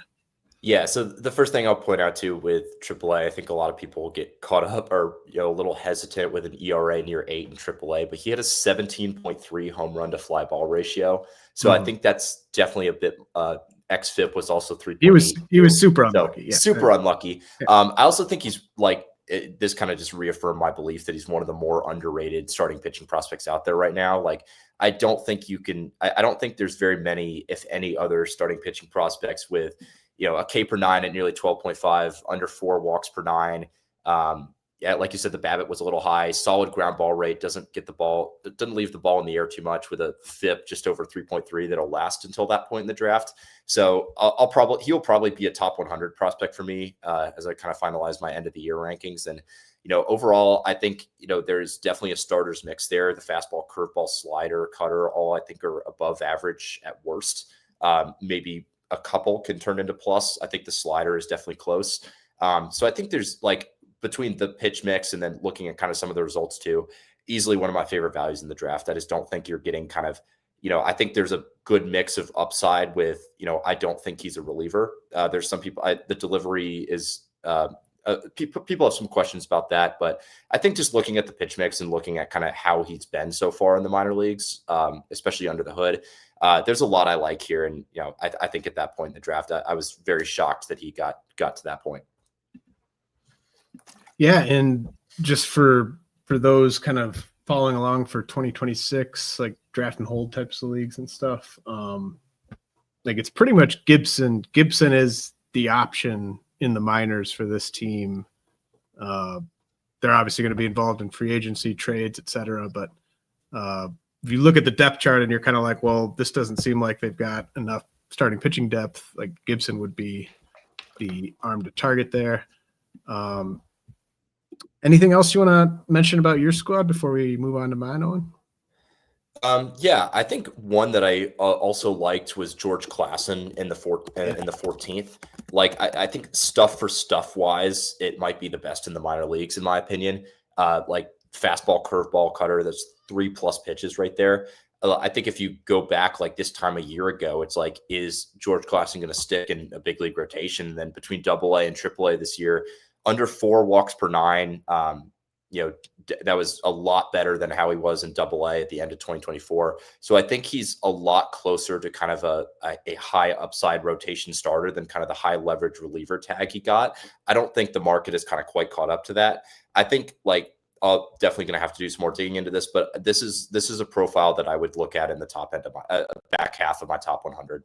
Yeah, so the first thing I'll point out too with AAA, I think a lot of people get caught up or a little hesitant with an ERA near 8 in AAA, but he had a 17.3 home run to fly ball ratio. So I think that's definitely a bit. xFIP was also 3.8. He was super unlucky. So, super unlucky. I also think he's like this kind of just reaffirmed my belief that he's one of the more underrated starting pitching prospects out there right now. Like I don't think you can. I don't think there's very many, if any, other starting pitching prospects with a K per 9 at nearly 12.5, under 4 walks per 9, yeah, like you said, the BABIP was a little high. Solid ground ball rate. Doesn't leave the ball in the air too much, with a FIP just over 3.3 that'll last until that point in the draft. So he'll probably be a top 100 prospect for me as I kind of finalize my end of the year rankings. And overall, I think there's definitely a starters mix there. The fastball, curveball, slider, cutter, all I think are above average at worst. Maybe a couple can turn into plus. I think the slider is definitely close. So I think there's between the pitch mix and then looking at kind of some of the results too, easily one of my favorite values in the draft. I just don't think you're getting kind of, I think there's a good mix of upside with, I don't think he's a reliever. There's some people, the delivery is, people have some questions about that, but I think just looking at the pitch mix and looking at kind of how he's been so far in the minor leagues, especially under the hood, there's a lot I like here. And, I think at that point in the draft, I was very shocked that he got to that point. Yeah, and just for those kind of following along for 2026, like draft and hold types of leagues and stuff, it's pretty much Gibson. Gibson is the option in the minors for this team. They're obviously going to be involved in free agency, trades, etc. But if you look at the depth chart and you're kind of like, well, this doesn't seem like they've got enough starting pitching depth, like Gibson would be the arm to target there. Anything else you want to mention about your squad before we move on to mine, Owen? Yeah, I think one that I also liked was George Klassen in the 14th. I think stuff for stuff wise, it might be the best in the minor leagues in my opinion. Fastball, curveball, cutter, that's 3+ pitches right there. I think if you go back this time a year ago, it's is George Klassen going to stick in a big league rotation? And then between AA and AAA this year, under 4 walks per 9, that was a lot better than how he was in AA at the end of 2024. So I think he's a lot closer to kind of a high upside rotation starter than kind of the high leverage reliever tag he got. I don't think the market is kind of quite caught up to that. I think I'm definitely going to have to do some more digging into this, but this is a profile that I would look at in the top end of my back half of my top 100.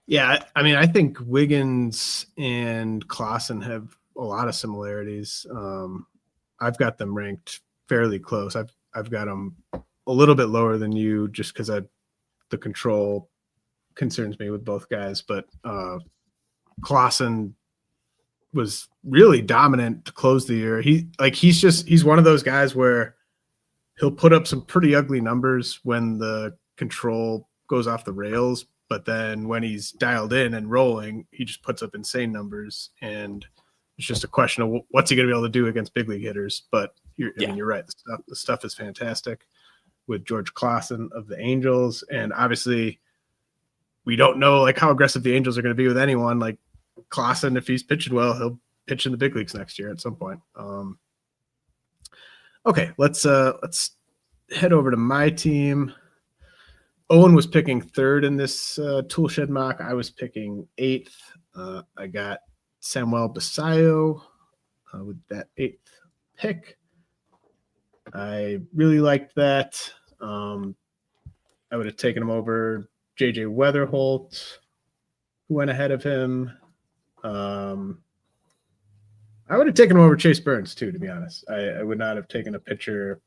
Yeah, I mean, I think Wiggins and Klassen have a lot of similarities. I've got them ranked fairly close. I've got them a little bit lower than you just because the control concerns me with both guys. But Klassen was really dominant to close the year. He's one of those guys where he'll put up some pretty ugly numbers when the control goes off the rails. But then when he's dialed in and rolling, he just puts up insane numbers. And it's just a question of what's he going to be able to do against big league hitters. But I mean, you're right. The stuff is fantastic with George Klassen of the Angels. And obviously we don't know how aggressive the Angels are going to be with anyone. Klassen, if he's pitching well, he'll pitch in the big leagues next year at some point. Okay, let's head over to my team. Owen was picking 3rd in this Toolshed mock. I was picking 8th. I got Samuel Basallo with that 8th pick. I really liked that. I would have taken him over JJ Weatherholt, who went ahead of him. I would have taken him over Chase Burns too, to be honest. I would not have taken a pitcher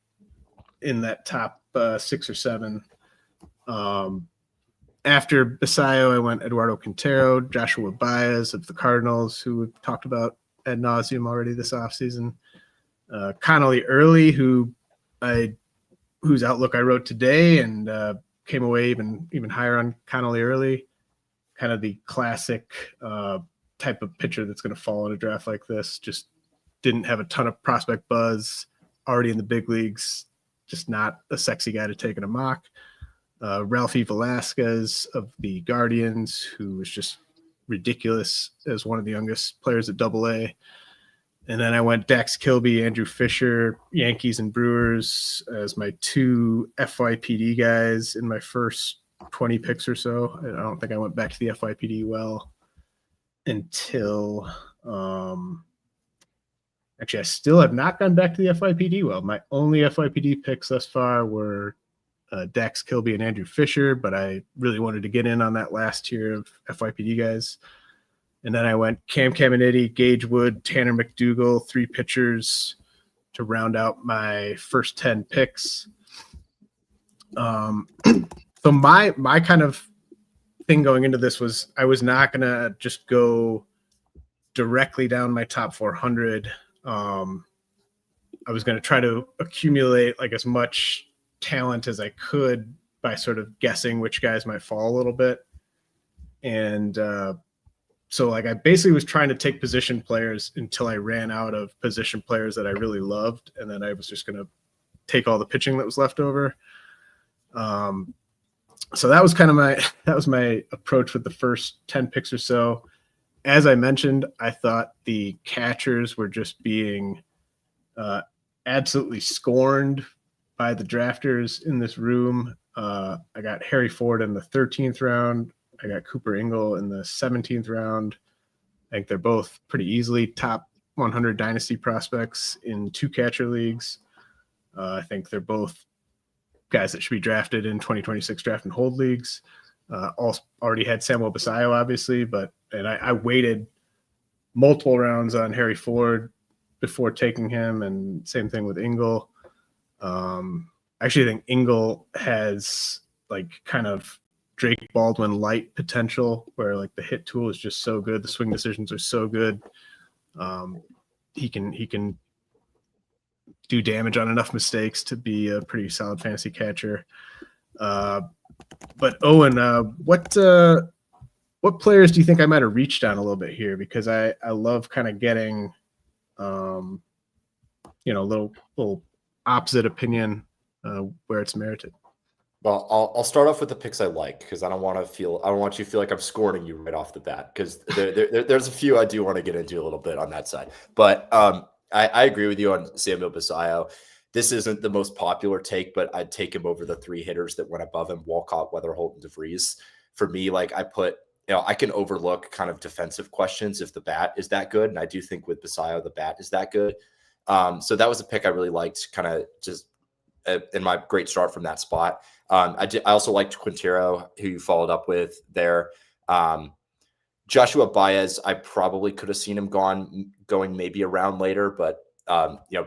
in that top 6 or 7. After Basallo, I went Eduardo Quintero, Joshua Baez of the Cardinals, who we've talked about ad nauseum already this offseason. Connelly early, whose outlook I wrote today and came away even higher on Connelly early. Kind of the classic type of pitcher that's going to fall in a draft like this. Just didn't have a ton of prospect buzz, already in the big leagues, just not a sexy guy to take in a mock. Ralphie Velasquez of the Guardians, who was just ridiculous as one of the youngest players at AA. And then I went Dax Kilby, Andrew Fisher, Yankees and Brewers as my 2 FYPD guys in my first 20 picks or so. I don't think I went back to the FYPD well until actually I still have not gone back to the FYPD well. My only FYPD picks thus far were Dax Kilby and Andrew Fisher, but I really wanted to get in on that last tier of FYPD guys. And then I went Cam Caminiti, Gage Wood, Tanner McDougal, 3 pitchers to round out my first 10 picks. So my kind of thing going into this was I was not going to just go directly down my top 400. I was going to try to accumulate like as much talent as I could by sort of guessing which guys might fall a little bit. And so like I basically was trying to take position players until I ran out of position players that I really loved. And then I was just going to take all the pitching that was left over. So that was kind of my approach with the first 10 picks or so. As I mentioned, I thought the catchers were just being absolutely scorned by the drafters in this room. I got Harry Ford in the 13th round. I got Cooper Ingle in the 17th round. I think they're both pretty easily top 100 dynasty prospects in 2 catcher leagues. I think they're both guys that should be drafted in 2026 draft and hold leagues. Already had Samuel Basallo, obviously, and I waited multiple rounds on Harry Ford before taking him, and same thing with Ingle. I actually think Ingle has like kind of Drake Baldwin light potential, where like the hit tool is just so good, the swing decisions are so good. He can do damage on enough mistakes to be a pretty solid fantasy catcher. But Owen, what players do you think I might have reached on a little bit here? Because I love kind of getting, little opposite opinion where it's merited. Well, I'll start off with the picks I like, because I don't want you to feel like I'm scorning you right off the bat, because there's a few I do want to get into a little bit on that side. But I agree with you on Samuel Basallo. This isn't the most popular take, but I'd take him over the 3 hitters that went above him: Walcott, Weatherholt, and DeVries. For me, like I can overlook kind of defensive questions if the bat is that good, and I do think with Basallo the bat is that good. So that was a pick I really liked, kind of just in my great start from that spot. I also liked Quintero, who you followed up with there. Joshua Baez, I probably could have seen him going maybe a round later, but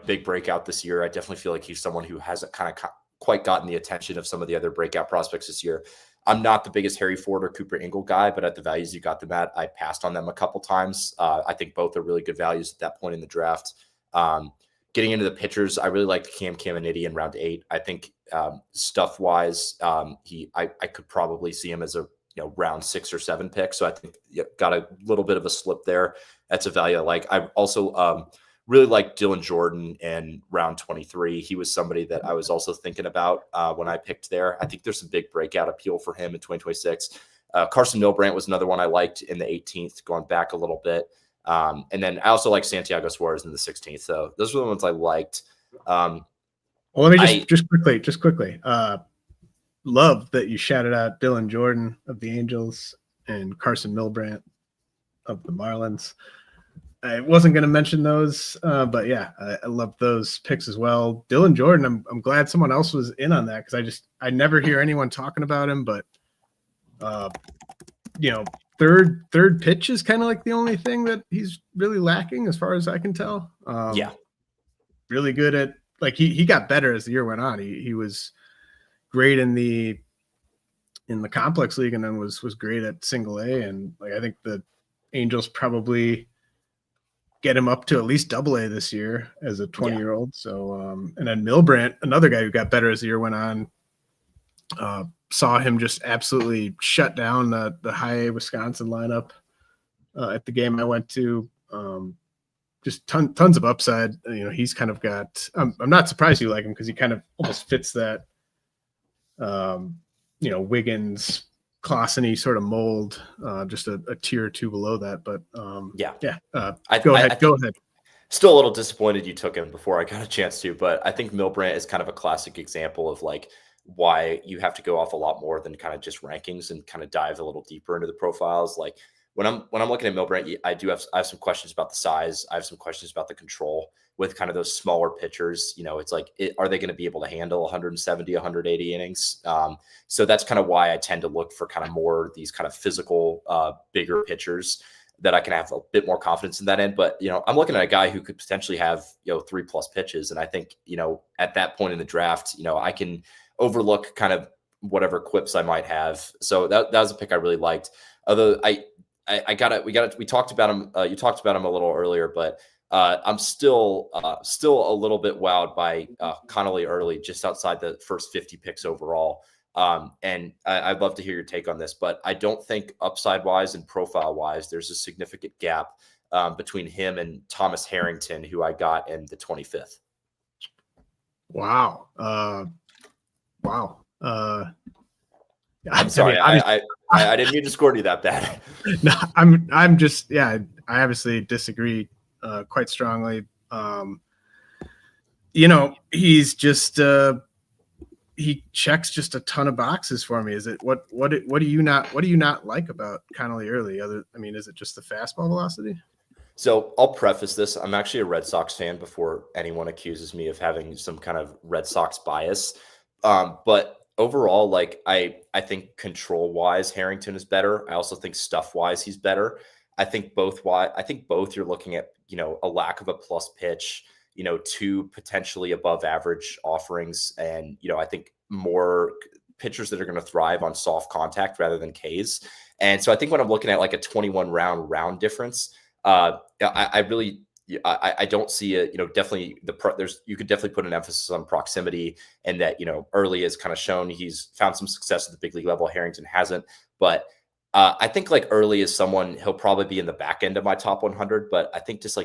big breakout this year. I definitely feel like he's someone who hasn't kind of quite gotten the attention of some of the other breakout prospects this year. I'm not the biggest Harry Ford or Cooper Ingle guy, but at the values you got them at, I passed on them a couple times. I think both are really good values at that point in the draft. Getting into the pitchers, I really liked Cam Caminiti in round 8. I think stuff wise, I could probably see him as a round 6 or 7 pick. So I think got a little bit of a slip there. That's a value I like. I also really liked Dylan Jordan in round 23. He was somebody that I was also thinking about when I picked there. I think there's some big breakout appeal for him in 2026. Carson Milbrandt was another one I liked in the 18th, going back a little bit. And then I also like Santiago Suarez in the 16th. So those were the ones I liked. Well, let me just quickly. Love that you shouted out Dylan Jordan of the Angels and Carson Milbrandt of the Marlins. I wasn't going to mention those, but yeah, I love those picks as well. Dylan Jordan, I'm glad someone else was in on that, because I never hear anyone talking about him, but third pitch is kind of like the only thing that he's really lacking as far as I can tell. Really good at, like, he got better as the year went on. He was great in the complex league, and then was great at single A. And like, I think the Angels probably get him up to at least double A this year as a 20-year-old. So, and then Milbrandt, another guy who got better as the year went on, saw him just absolutely shut down the high A Wisconsin lineup at the game I went to. Just tons of upside. He's kind of got, I'm not surprised you like him, because he kind of almost fits that, Wiggins, Klassen-y sort of mold, just a tier or 2 below that. But go ahead. Still a little disappointed you took him before I got a chance to, but I think Milbrandt is kind of a classic example of like why you have to go off a lot more than kind of just rankings and kind of dive a little deeper into the profiles. Like when I'm looking at Milbrandt, I have some questions about the size. I have some questions about the control with kind of those smaller pitchers. It's like, are they going to be able to handle 170, 180 innings? So that's kind of why I tend to look for kind of more these kind of physical, bigger pitchers. that I can have a bit more confidence in that end. But, I'm looking at a guy who could potentially have, 3+ pitches. And I think, at that point in the draft, I can overlook kind of whatever quips I might have. So that was a pick I really liked. Although we talked about him. You talked about him a little earlier, but I'm still a little bit wowed by Connelly early, just outside the first 50 picks overall. And I'd love to hear your take on this, but I don't think upside wise and profile wise, there's a significant gap between him and Thomas Harrington, who I got in the 25th. Wow. Wow. I'm sorry. I didn't mean to score you that bad. No, I'm just, I obviously disagree quite strongly. He's just, he checks just a ton of boxes for me. Is it what do you not like about Connelly early? Is it just the fastball velocity? So I'll preface this. I'm actually a Red Sox fan before anyone accuses me of having some kind of Red Sox bias. But overall, I think control wise, Harrington is better. I also think stuff wise, he's better. I think both you're looking at, a lack of a plus pitch, 2 potentially above average offerings. And, I think more pitchers that are going to thrive on soft contact rather than Ks. And so I think when I'm looking at like a 21 round difference, I don't see it, definitely you could definitely put an emphasis on proximity, and that, early has kind of shown he's found some success at the big league level. Harrington hasn't, but I think early is someone, he'll probably be in the back end of my top 100, but I think just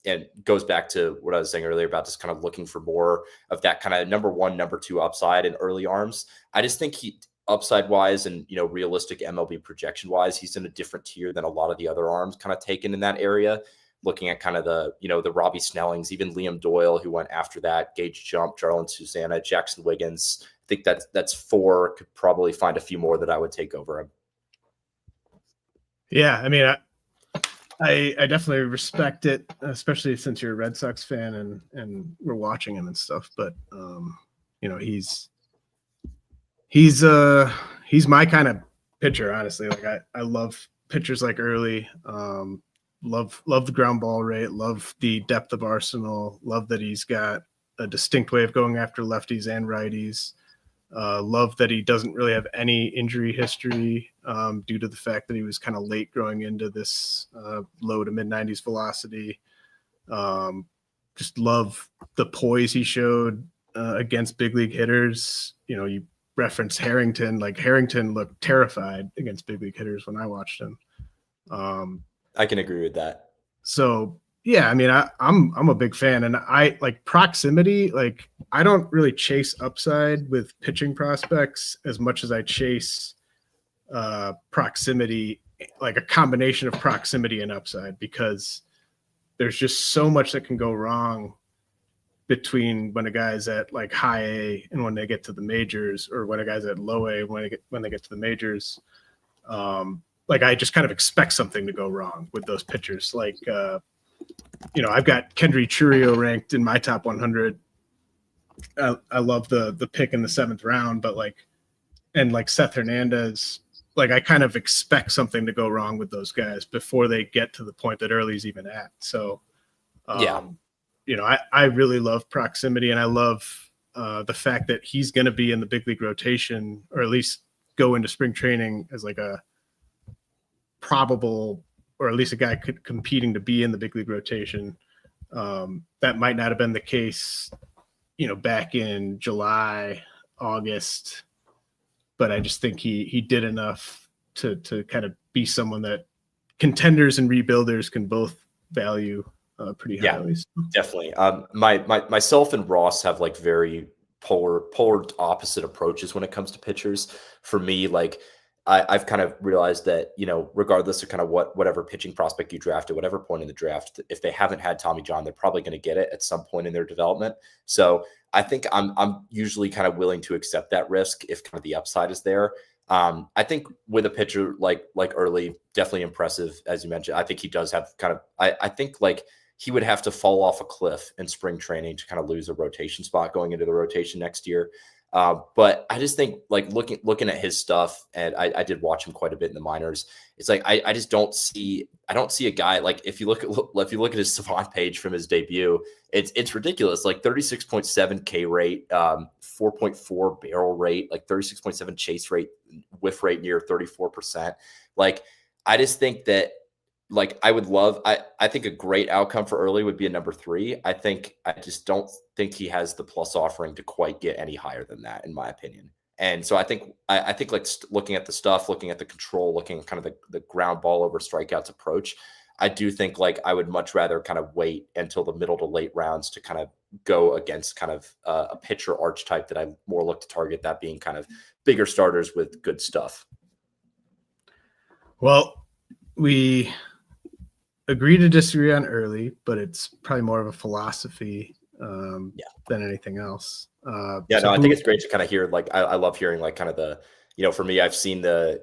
and goes back to what I was saying earlier about just kind of looking for more of that kind of number 1, number 2 upside in early arms. I just think he upside wise and, realistic MLB projection wise, he's in a different tier than a lot of the other arms kind of taken in that area. Looking at kind of the, the Robbie Snellings, even Liam Doyle, who went after that, Gage Jump, Jarlin Susana, Jaxon Wiggins. I think that's 4. Could probably find a few more that I would take over him. Yeah, I definitely respect it, especially since you're a Red Sox fan and we're watching him and stuff. But he's my kind of pitcher, honestly. I love pitchers like early. Love the ground ball rate. Love the depth of arsenal. Love that he's got a distinct way of going after lefties and righties. Love that he doesn't really have any injury history due to the fact that he was kind of late growing into this low to mid 90s velocity. Just love the poise he showed against big league hitters. You reference Harrington. Harrington looked terrified against big league hitters when I watched him. I can agree with that. So yeah, I'm a big fan, and I like proximity. I don't really chase upside with pitching prospects as much as I chase proximity, like a combination of proximity and upside, because there's just so much that can go wrong between when a guy's at high A and when they get to the majors, or when a guy's at low A when they get to the majors. I just kind of expect something to go wrong with those pitchers. I've got Kendry Churio ranked in my top 100. I love the pick in the 7th round, but Seth Hernandez, I kind of expect something to go wrong with those guys before they get to the point that Early's even at. So, I really love proximity, and I love the fact that he's going to be in the big league rotation, or at least go into spring training as a probable, or at least a guy competing to be in the big league rotation. That might not have been the case, back in July, August, but I just think he did enough to kind of be someone that contenders and rebuilders can both value pretty highly. Yeah, definitely. Myself and Ross have very polar opposite approaches when it comes to pitchers. For me, I've kind of realized that, regardless of kind of whatever pitching prospect you draft at whatever point in the draft, if they haven't had Tommy John, they're probably going to get it at some point in their development. So I think I'm usually kind of willing to accept that risk if kind of the upside is there. I think with a pitcher like Early, definitely impressive, as you mentioned. I think he does have kind of, I think he would have to fall off a cliff in spring training to kind of lose a rotation spot going into the rotation next year. But I just think like looking at his stuff, and I did watch him quite a bit in the minors. It's like I just don't see a guy like if you look at his Savant page from his debut, it's ridiculous. Like 36.7 K rate, 4.4 barrel rate, like 36.7 chase rate, whiff rate near 34%. Like I just think that like I think a great outcome for early would be a number 3. I just don't think he has the plus offering to quite get any higher than that, in my opinion. And so I think like looking at the stuff, looking at the control, looking at kind of the ground ball over strikeouts approach, I do think like I would much rather kind of wait until the middle to late rounds to kind of go against kind of a pitcher archetype that I more look to target, that being kind of bigger starters with good stuff. Well, we agree to disagree on early, but it's probably more of a philosophy than anything else. I think it's great to kind of hear, like, I love hearing like kind of the, for me, I've seen the,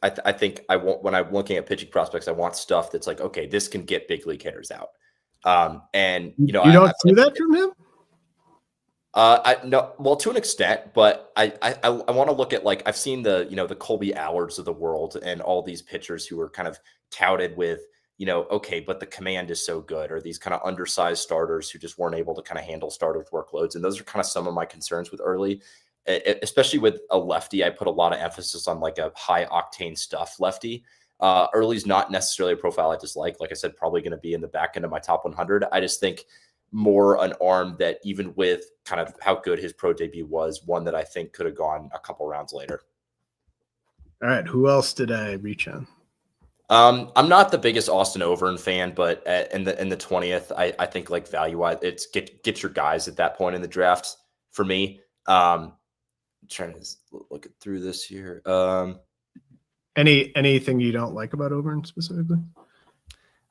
I think I want, when I'm looking at pitching prospects, I want stuff that's like, okay, this can get big league hitters out. And you don't see that from him? No, well, to an extent, but I want to look at, like, I've seen the, the Colby Allards of the world and all these pitchers who are kind of touted with, okay, but the command is so good, or these kind of undersized starters who just weren't able to kind of handle starters workloads. And those are kind of some of my concerns with early, especially with a lefty. I put a lot of emphasis on like a high octane stuff lefty. Early's not necessarily a profile I dislike. Like I said, probably going to be in the back end of my top 100. I just think more an arm that, even with kind of how good his pro debut was, one that I think could have gone a couple rounds later. All right. Who else did I reach on? I'm not the biggest Austin Overn fan, but in the 20th, I think like value wise, it's get your guys at that point in the draft for me. I'm trying to look through this here. Anything you don't like about Overn specifically?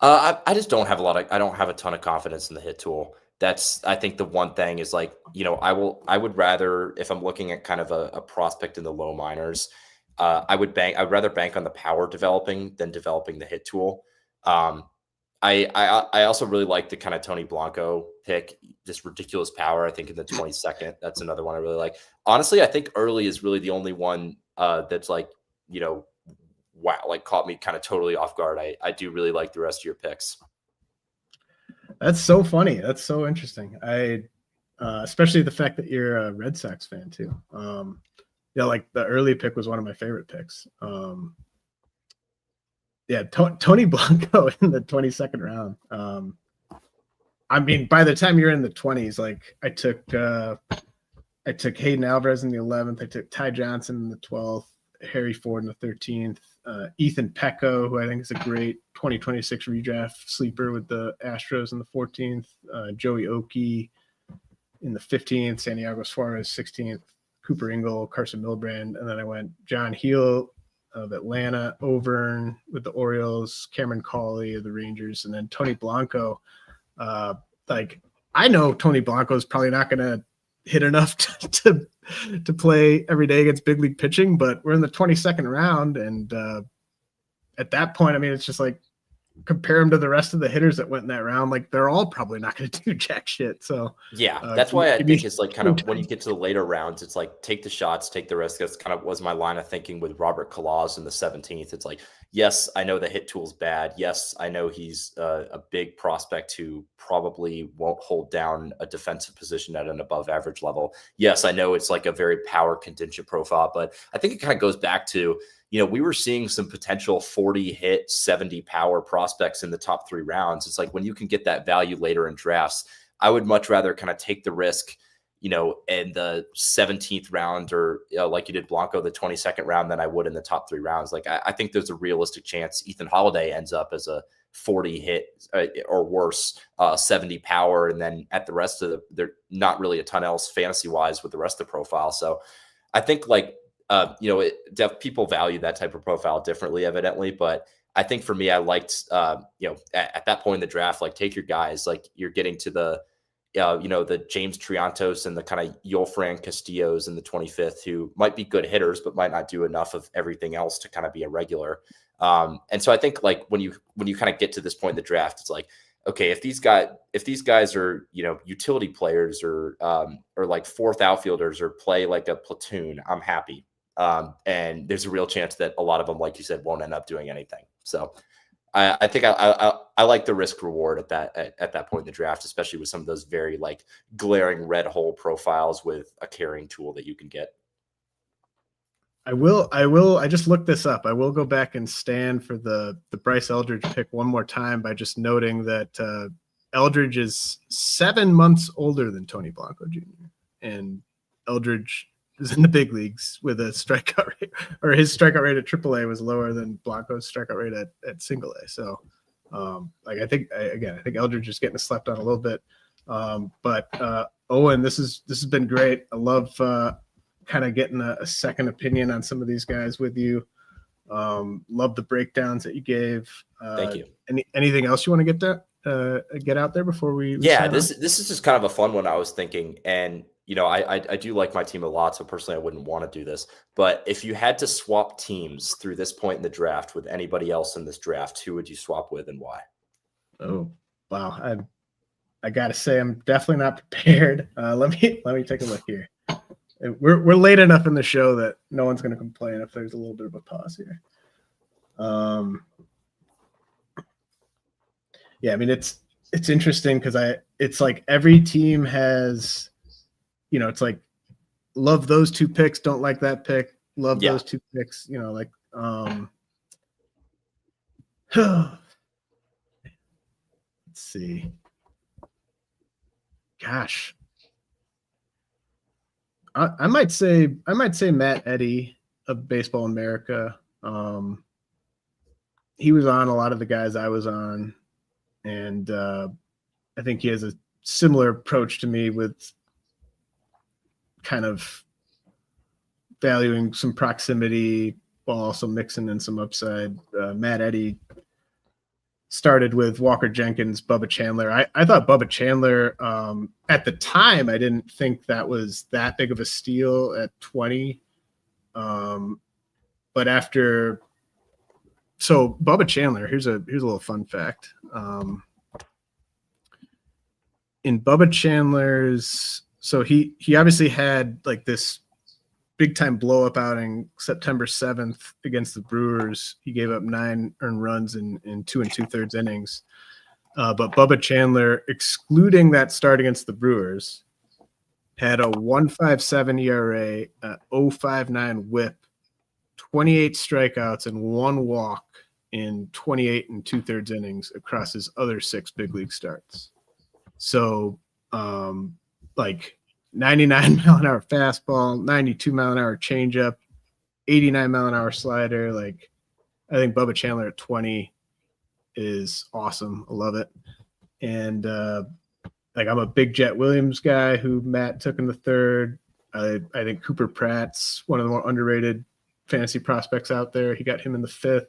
I just don't have I don't have a ton of confidence in the hit tool. That's, I think the one thing is like, I would rather, if I'm looking at kind of a prospect in the low minors, I'd rather bank on the power developing than developing the hit tool. I also really like the kind of Tony Blanco pick, just ridiculous power. I think in the 22nd, that's another one I really like. Honestly, I think early is really the only one that's like, wow, like caught me kind of totally off guard. I do really like the rest of your picks. That's so funny. That's so interesting. Especially the fact that you're a Red Sox fan too. Like the early pick was one of my favorite picks. Tony Blanco in the 22nd round. I mean, by the time you're in the 20s, like I took Hayden Alvarez in the 11th. I took Ty Johnson in the 12th, Harry Ford in the 13th, Ethan Pecco, who I think is a great 2026 redraft sleeper with the Astros in the 14th, Joey Oakey in the 15th, Santiago Suarez 16th, Cooper Ingle, Carson Milbrand, and then I went John Heel of Atlanta, Overn with the Orioles, Cameron Cawley of the Rangers, and then Tony Blanco. Like, I know Tony Blanco is probably not going to hit enough to play every day against big league pitching, but we're in the 22nd round, and at that point, I mean, it's just like, compare him to the rest of the hitters that went in that round, like they're all probably not going to do jack shit. So that's why I think it's like kind of when you get to the later rounds, it's like take the shots, take the risk. That's kind of was my line of thinking with Robert Kalaz in the 17th. It's like, yes, I know the hit tool's bad. Yes, I know he's a big prospect who probably won't hold down a defensive position at an above average level. Yes, I know it's like a very power contingent profile, but I think it kind of goes back to, we were seeing some potential 40 hit, 70 power prospects in the top 3 rounds. It's like when you can get that value later in drafts, I would much rather kind of take the risk, in the 17th round or like you did Blanco, the 22nd round, than I would in the top 3 rounds. Like I think there's a realistic chance Ethan Holiday ends up as a 40 hit or worse, 70 power. And then at the rest of they're not really a ton else fantasy wise with the rest of the profile. So I think like, people value that type of profile differently, evidently. But I think for me, I liked, at that point in the draft, like take your guys, like you're getting to the, the James Triantos and the kind of Yolfran Castillos in the 25th, who might be good hitters, but might not do enough of everything else to kind of be a regular. And so I think like when you kind of get to this point in the draft, it's like, okay, if these guys are, utility players or like fourth outfielders or play like a platoon, I'm happy. And there's a real chance that a lot of them, like you said, won't end up doing anything. So I think I like the risk reward at that point in the draft, especially with some of those very like glaring red hole profiles with a carrying tool that you can get. I just looked this up. I will go back and stand for the Bryce Eldridge pick one more time by just noting that Eldridge is 7 months older than Tony Blanco Jr. and Eldridge is in the big leagues with a strikeout rate, or his strikeout rate at AAA was lower than Blanco's strikeout rate at single A. So, I think Eldridge is getting slept on a little bit. But Owen, this has been great. I love kind of getting a second opinion on some of these guys with you. Love the breakdowns that you gave. Thank you. Anything else you want to get out there before we? Yeah, this is just kind of a fun one. I was thinking, and I do like my team a lot, so personally, I wouldn't want to do this. But if you had to swap teams through this point in the draft with anybody else in this draft, who would you swap with and why? Oh, wow! I gotta say, I'm definitely not prepared. Let me take a look here. We're late enough in the show that no one's going to complain if there's a little bit of a pause here. Yeah, I mean it's interesting because it's like every team has, it's like love those two picks, don't like that pick, love those two picks, let's see. Gosh. I might say Matt Eddy of Baseball America. He was on a lot of the guys I was on, and I think he has a similar approach to me with kind of valuing some proximity while also mixing in some upside. Matt Eddy started with Walker Jenkins, Bubba Chandler. I thought Bubba Chandler, at the time, I didn't think that was that big of a steal at 20. But so Bubba Chandler, here's a little fun fact. In Bubba Chandler's, so he obviously had like this big time blow up outing September 7th against the Brewers. He gave up 9 earned runs in 2 2/3 innings. But Bubba Chandler, excluding that start against the Brewers, had a 1.57 ERA, 0.59 WHIP, 28 strikeouts, and 1 walk in 28 2/3 innings across his other 6 big league starts. So, like 99 mile an hour fastball, 92 mile an hour changeup, 89 mile an hour slider. Like, I think Bubba Chandler at 20 is awesome. I love it. And I'm a big Jet Williams guy who Matt took in the 3rd. I think Cooper Pratt's one of the more underrated fantasy prospects out there. He got him in the 5th.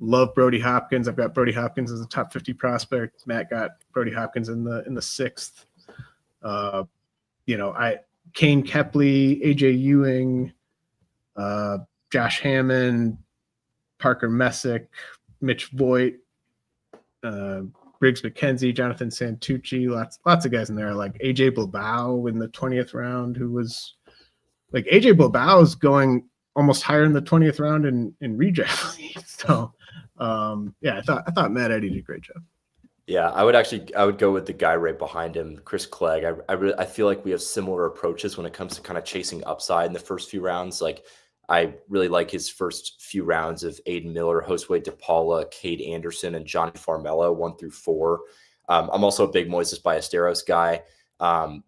Love Brody Hopkins. I've got Brody Hopkins as a top 50 prospect. Matt got Brody Hopkins in the 6th. Kane Kepley, AJ Ewing, Josh Hammond, Parker Messick, Mitch Voigt, Briggs McKenzie, Jonathan Santucci, lots of guys in there, like AJ Bilbao in the 20th round, who was like AJ Bilbao is going almost higher in the 20th round in redraft league. So I thought Matt Eddy did a great job. Yeah, I would go with the guy right behind him, Chris Clegg. I feel like we have similar approaches when it comes to kind of chasing upside in the first few rounds. Like, I really like his first few rounds of Aiden Miller, Josue DePaula, Cade Anderson, and Johnny Farmelo 1 through 4. I'm also a big Moises Ballesteros guy.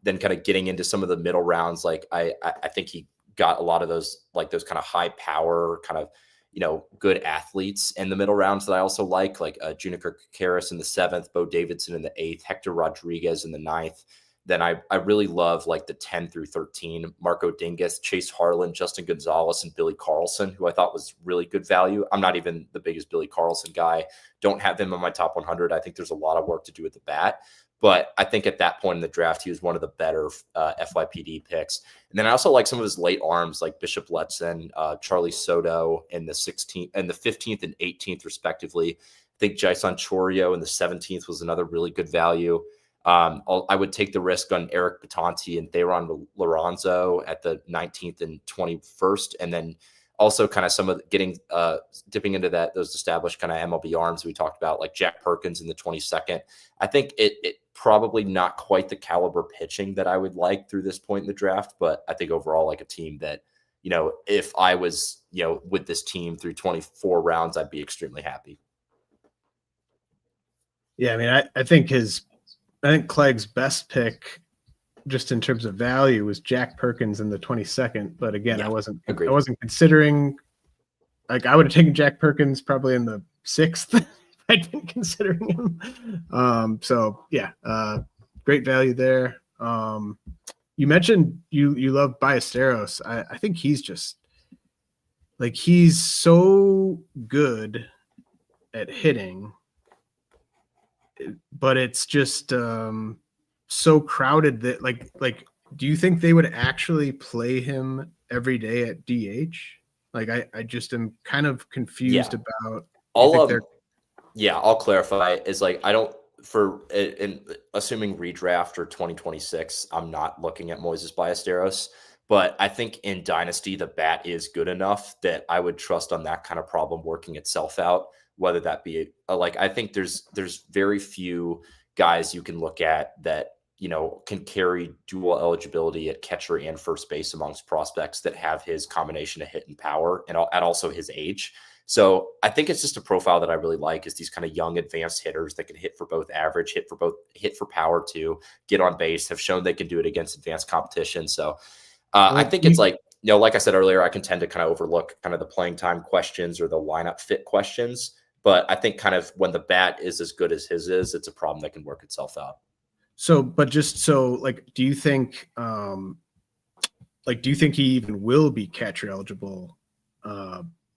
Then kind of getting into some of the middle rounds, like I think he got a lot of those kind of high power kind of, good athletes in the middle rounds that I also like Juniker Kakaris in the 7th, Bo Davidson in the 8th, Hector Rodriguez in the 9th. Then I really love like the 10 through 13, Marco Dingus, Chase Harlan, Justin Gonzalez, and Billy Carlson, who I thought was really good value. I'm not even the biggest Billy Carlson guy. Don't have him on my top 100. I think there's a lot of work to do with the bat. But I think at that point in the draft, he was one of the better FYPD picks. And then I also like some of his late arms, like Bishop Letson, Charlie Soto in the 16th and the 15th and 18th, respectively. I think Jaxon Chorio in the 17th was another really good value. I would take the risk on Eric Batanti and Theron Lorenzo at the 19th and 21st. And then also kind of some of getting dipping into those established kind of MLB arms we talked about, like Jack Perkins in the 22nd. I think it probably not quite the caliber pitching that I would like through this point in the draft, but I think overall like a team that, if I was, with this team through 24 rounds, I'd be extremely happy. Yeah, I mean, I think Clegg's best pick, just in terms of value, was Jack Perkins in the 22nd. But again, I wasn't considering. Like, I would have taken Jack Perkins probably in the 6th. I'd been considering him. So yeah, great value there. You mentioned you love Ballesteros. I think he's just like, he's so good at hitting, but it's just so crowded that like do you think they would actually play him every day at DH? Like, I just am kind of confused about I'll clarify is like, I don't, in assuming redraft or 2026, I'm not looking at Moises Ballesteros, but I think in Dynasty the bat is good enough that I would trust on that kind of problem working itself out, whether that be like, I think there's very few guys you can look at that can carry dual eligibility at catcher and first base amongst prospects that have his combination of hit and power and also his age. So I think it's just a profile that I really like, is these kind of young advanced hitters that can hit for both average, hit for power too, get on base, have shown they can do it against advanced competition. So I think it's like, like I said earlier, I can tend to kind of overlook kind of the playing time questions or the lineup fit questions. But I think kind of when the bat is as good as his is, it's a problem that can work itself out. So, but just so, like, do you think he even will be catcher eligible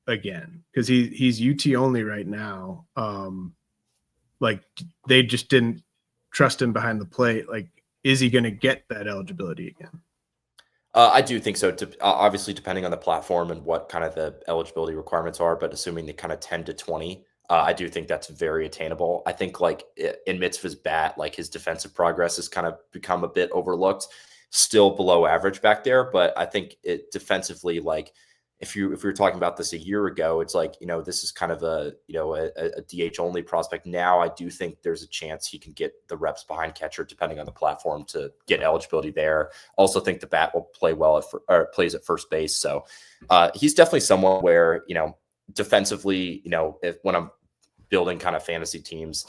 again? Because he's UT only right now. Like, they just didn't trust him behind the plate. Like, is he going to get that eligibility again? I do think so. Obviously, depending on the platform and what kind of the eligibility requirements are, but assuming the kind of 10 to 20. I do think that's very attainable. I think like in Mitzvah's bat, like his defensive progress has kind of become a bit overlooked, still below average back there. But I think it defensively, like if we were talking about this a year ago, it's like, this is kind of a DH only prospect. Now I do think there's a chance he can get the reps behind catcher, depending on the platform, to get eligibility there. Also think the bat will play well plays at first base. So he's definitely someone where, defensively, when I'm building kind of fantasy teams,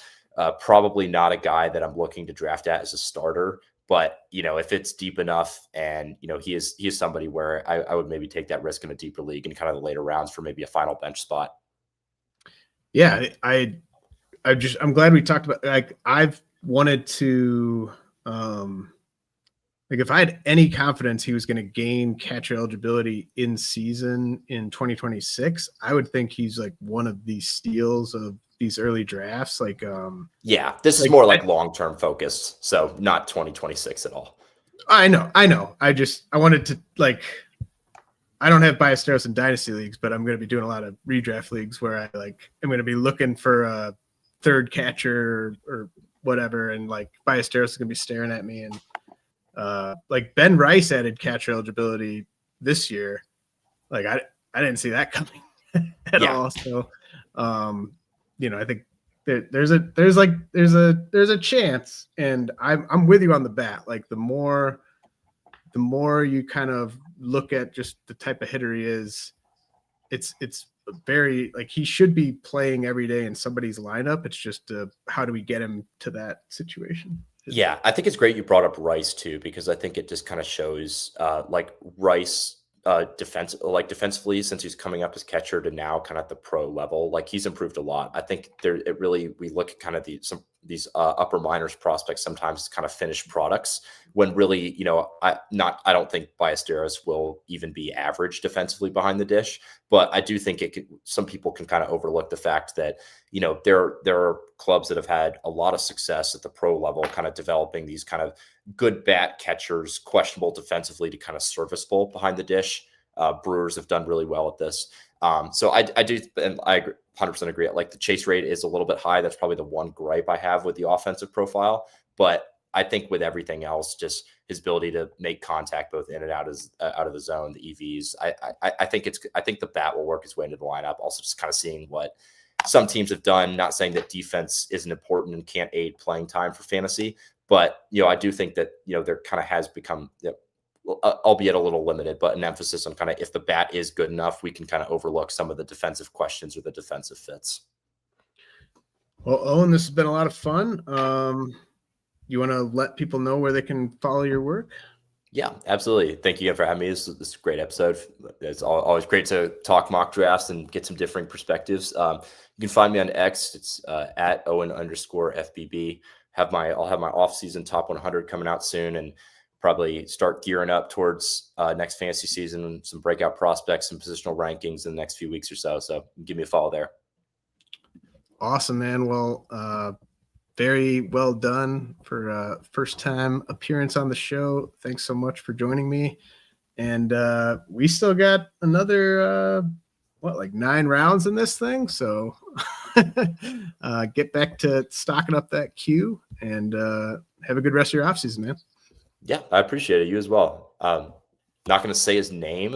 probably not a guy that I'm looking to draft at as a starter. But, if it's deep enough and, he is somebody where I would maybe take that risk in a deeper league in kind of the later rounds for maybe a final bench spot. Yeah, I'm glad we talked about, like, I've wanted to, like, if I had any confidence he was going to gain catcher eligibility in season in 2026, I would think he's like one of these steals of these early drafts. Like, this is more like long-term focused. So not 2026 at all. I know. I wanted to, like, I don't have Ballesteros in dynasty leagues, but I'm going to be doing a lot of redraft leagues where I'm going to be looking for a third catcher or whatever. And like Ballesteros is going to be staring at me, and like Ben Rice added catcher eligibility this year. Like I didn't see that coming at all. So, I think there's a chance, and I'm with you on the bat. Like the more you kind of look at just the type of hitter he is, it's very, like, he should be playing every day in somebody's lineup. It's just how do we get him to that situation? Yeah, I think it's great you brought up Rice too, because I think it just kind of shows like Rice defensively, since he's coming up as catcher to now kind of at the pro level, like he's improved a lot. I think we look at kind of these upper minors prospects sometimes kind of finished products, when really, I don't think Ballesteros will even be average defensively behind the dish, but I do think some people can kind of overlook the fact that, there are clubs that have had a lot of success at the pro level, kind of developing these kind of good bat catchers, questionable defensively to kind of serviceable behind the dish. Brewers have done really well at this. So I do, and I 100% agree. Like the chase rate is a little bit high. That's probably the one gripe I have with the offensive profile. But I think with everything else, just his ability to make contact both in and out of the zone, the EVs. I think the bat will work its way into the lineup. Also, just kind of seeing what some teams have done. Not saying that defense isn't important and can't aid playing time for fantasy, but I do think that there kind of has become, albeit a little limited, but an emphasis on kind of if the bat is good enough, we can kind of overlook some of the defensive questions or the defensive fits. Well, Owen, this has been a lot of fun. You want to let people know where they can follow your work? Yeah, absolutely. Thank you again for having me. This is a great episode. It's always great to talk mock drafts and get some differing perspectives. You can find me on X. It's at Owen_FBB. I'll have my off-season top 100 coming out soon, and probably start gearing up towards next fantasy season and some breakout prospects and positional rankings in the next few weeks or so. So give me a follow there. Awesome, man. Well, very well done for first time appearance on the show. Thanks so much for joining me. And we still got another, 9 rounds in this thing. So get back to stocking up that queue and have a good rest of your offseason, man. Yeah, I appreciate it. You as well. Not going to say his name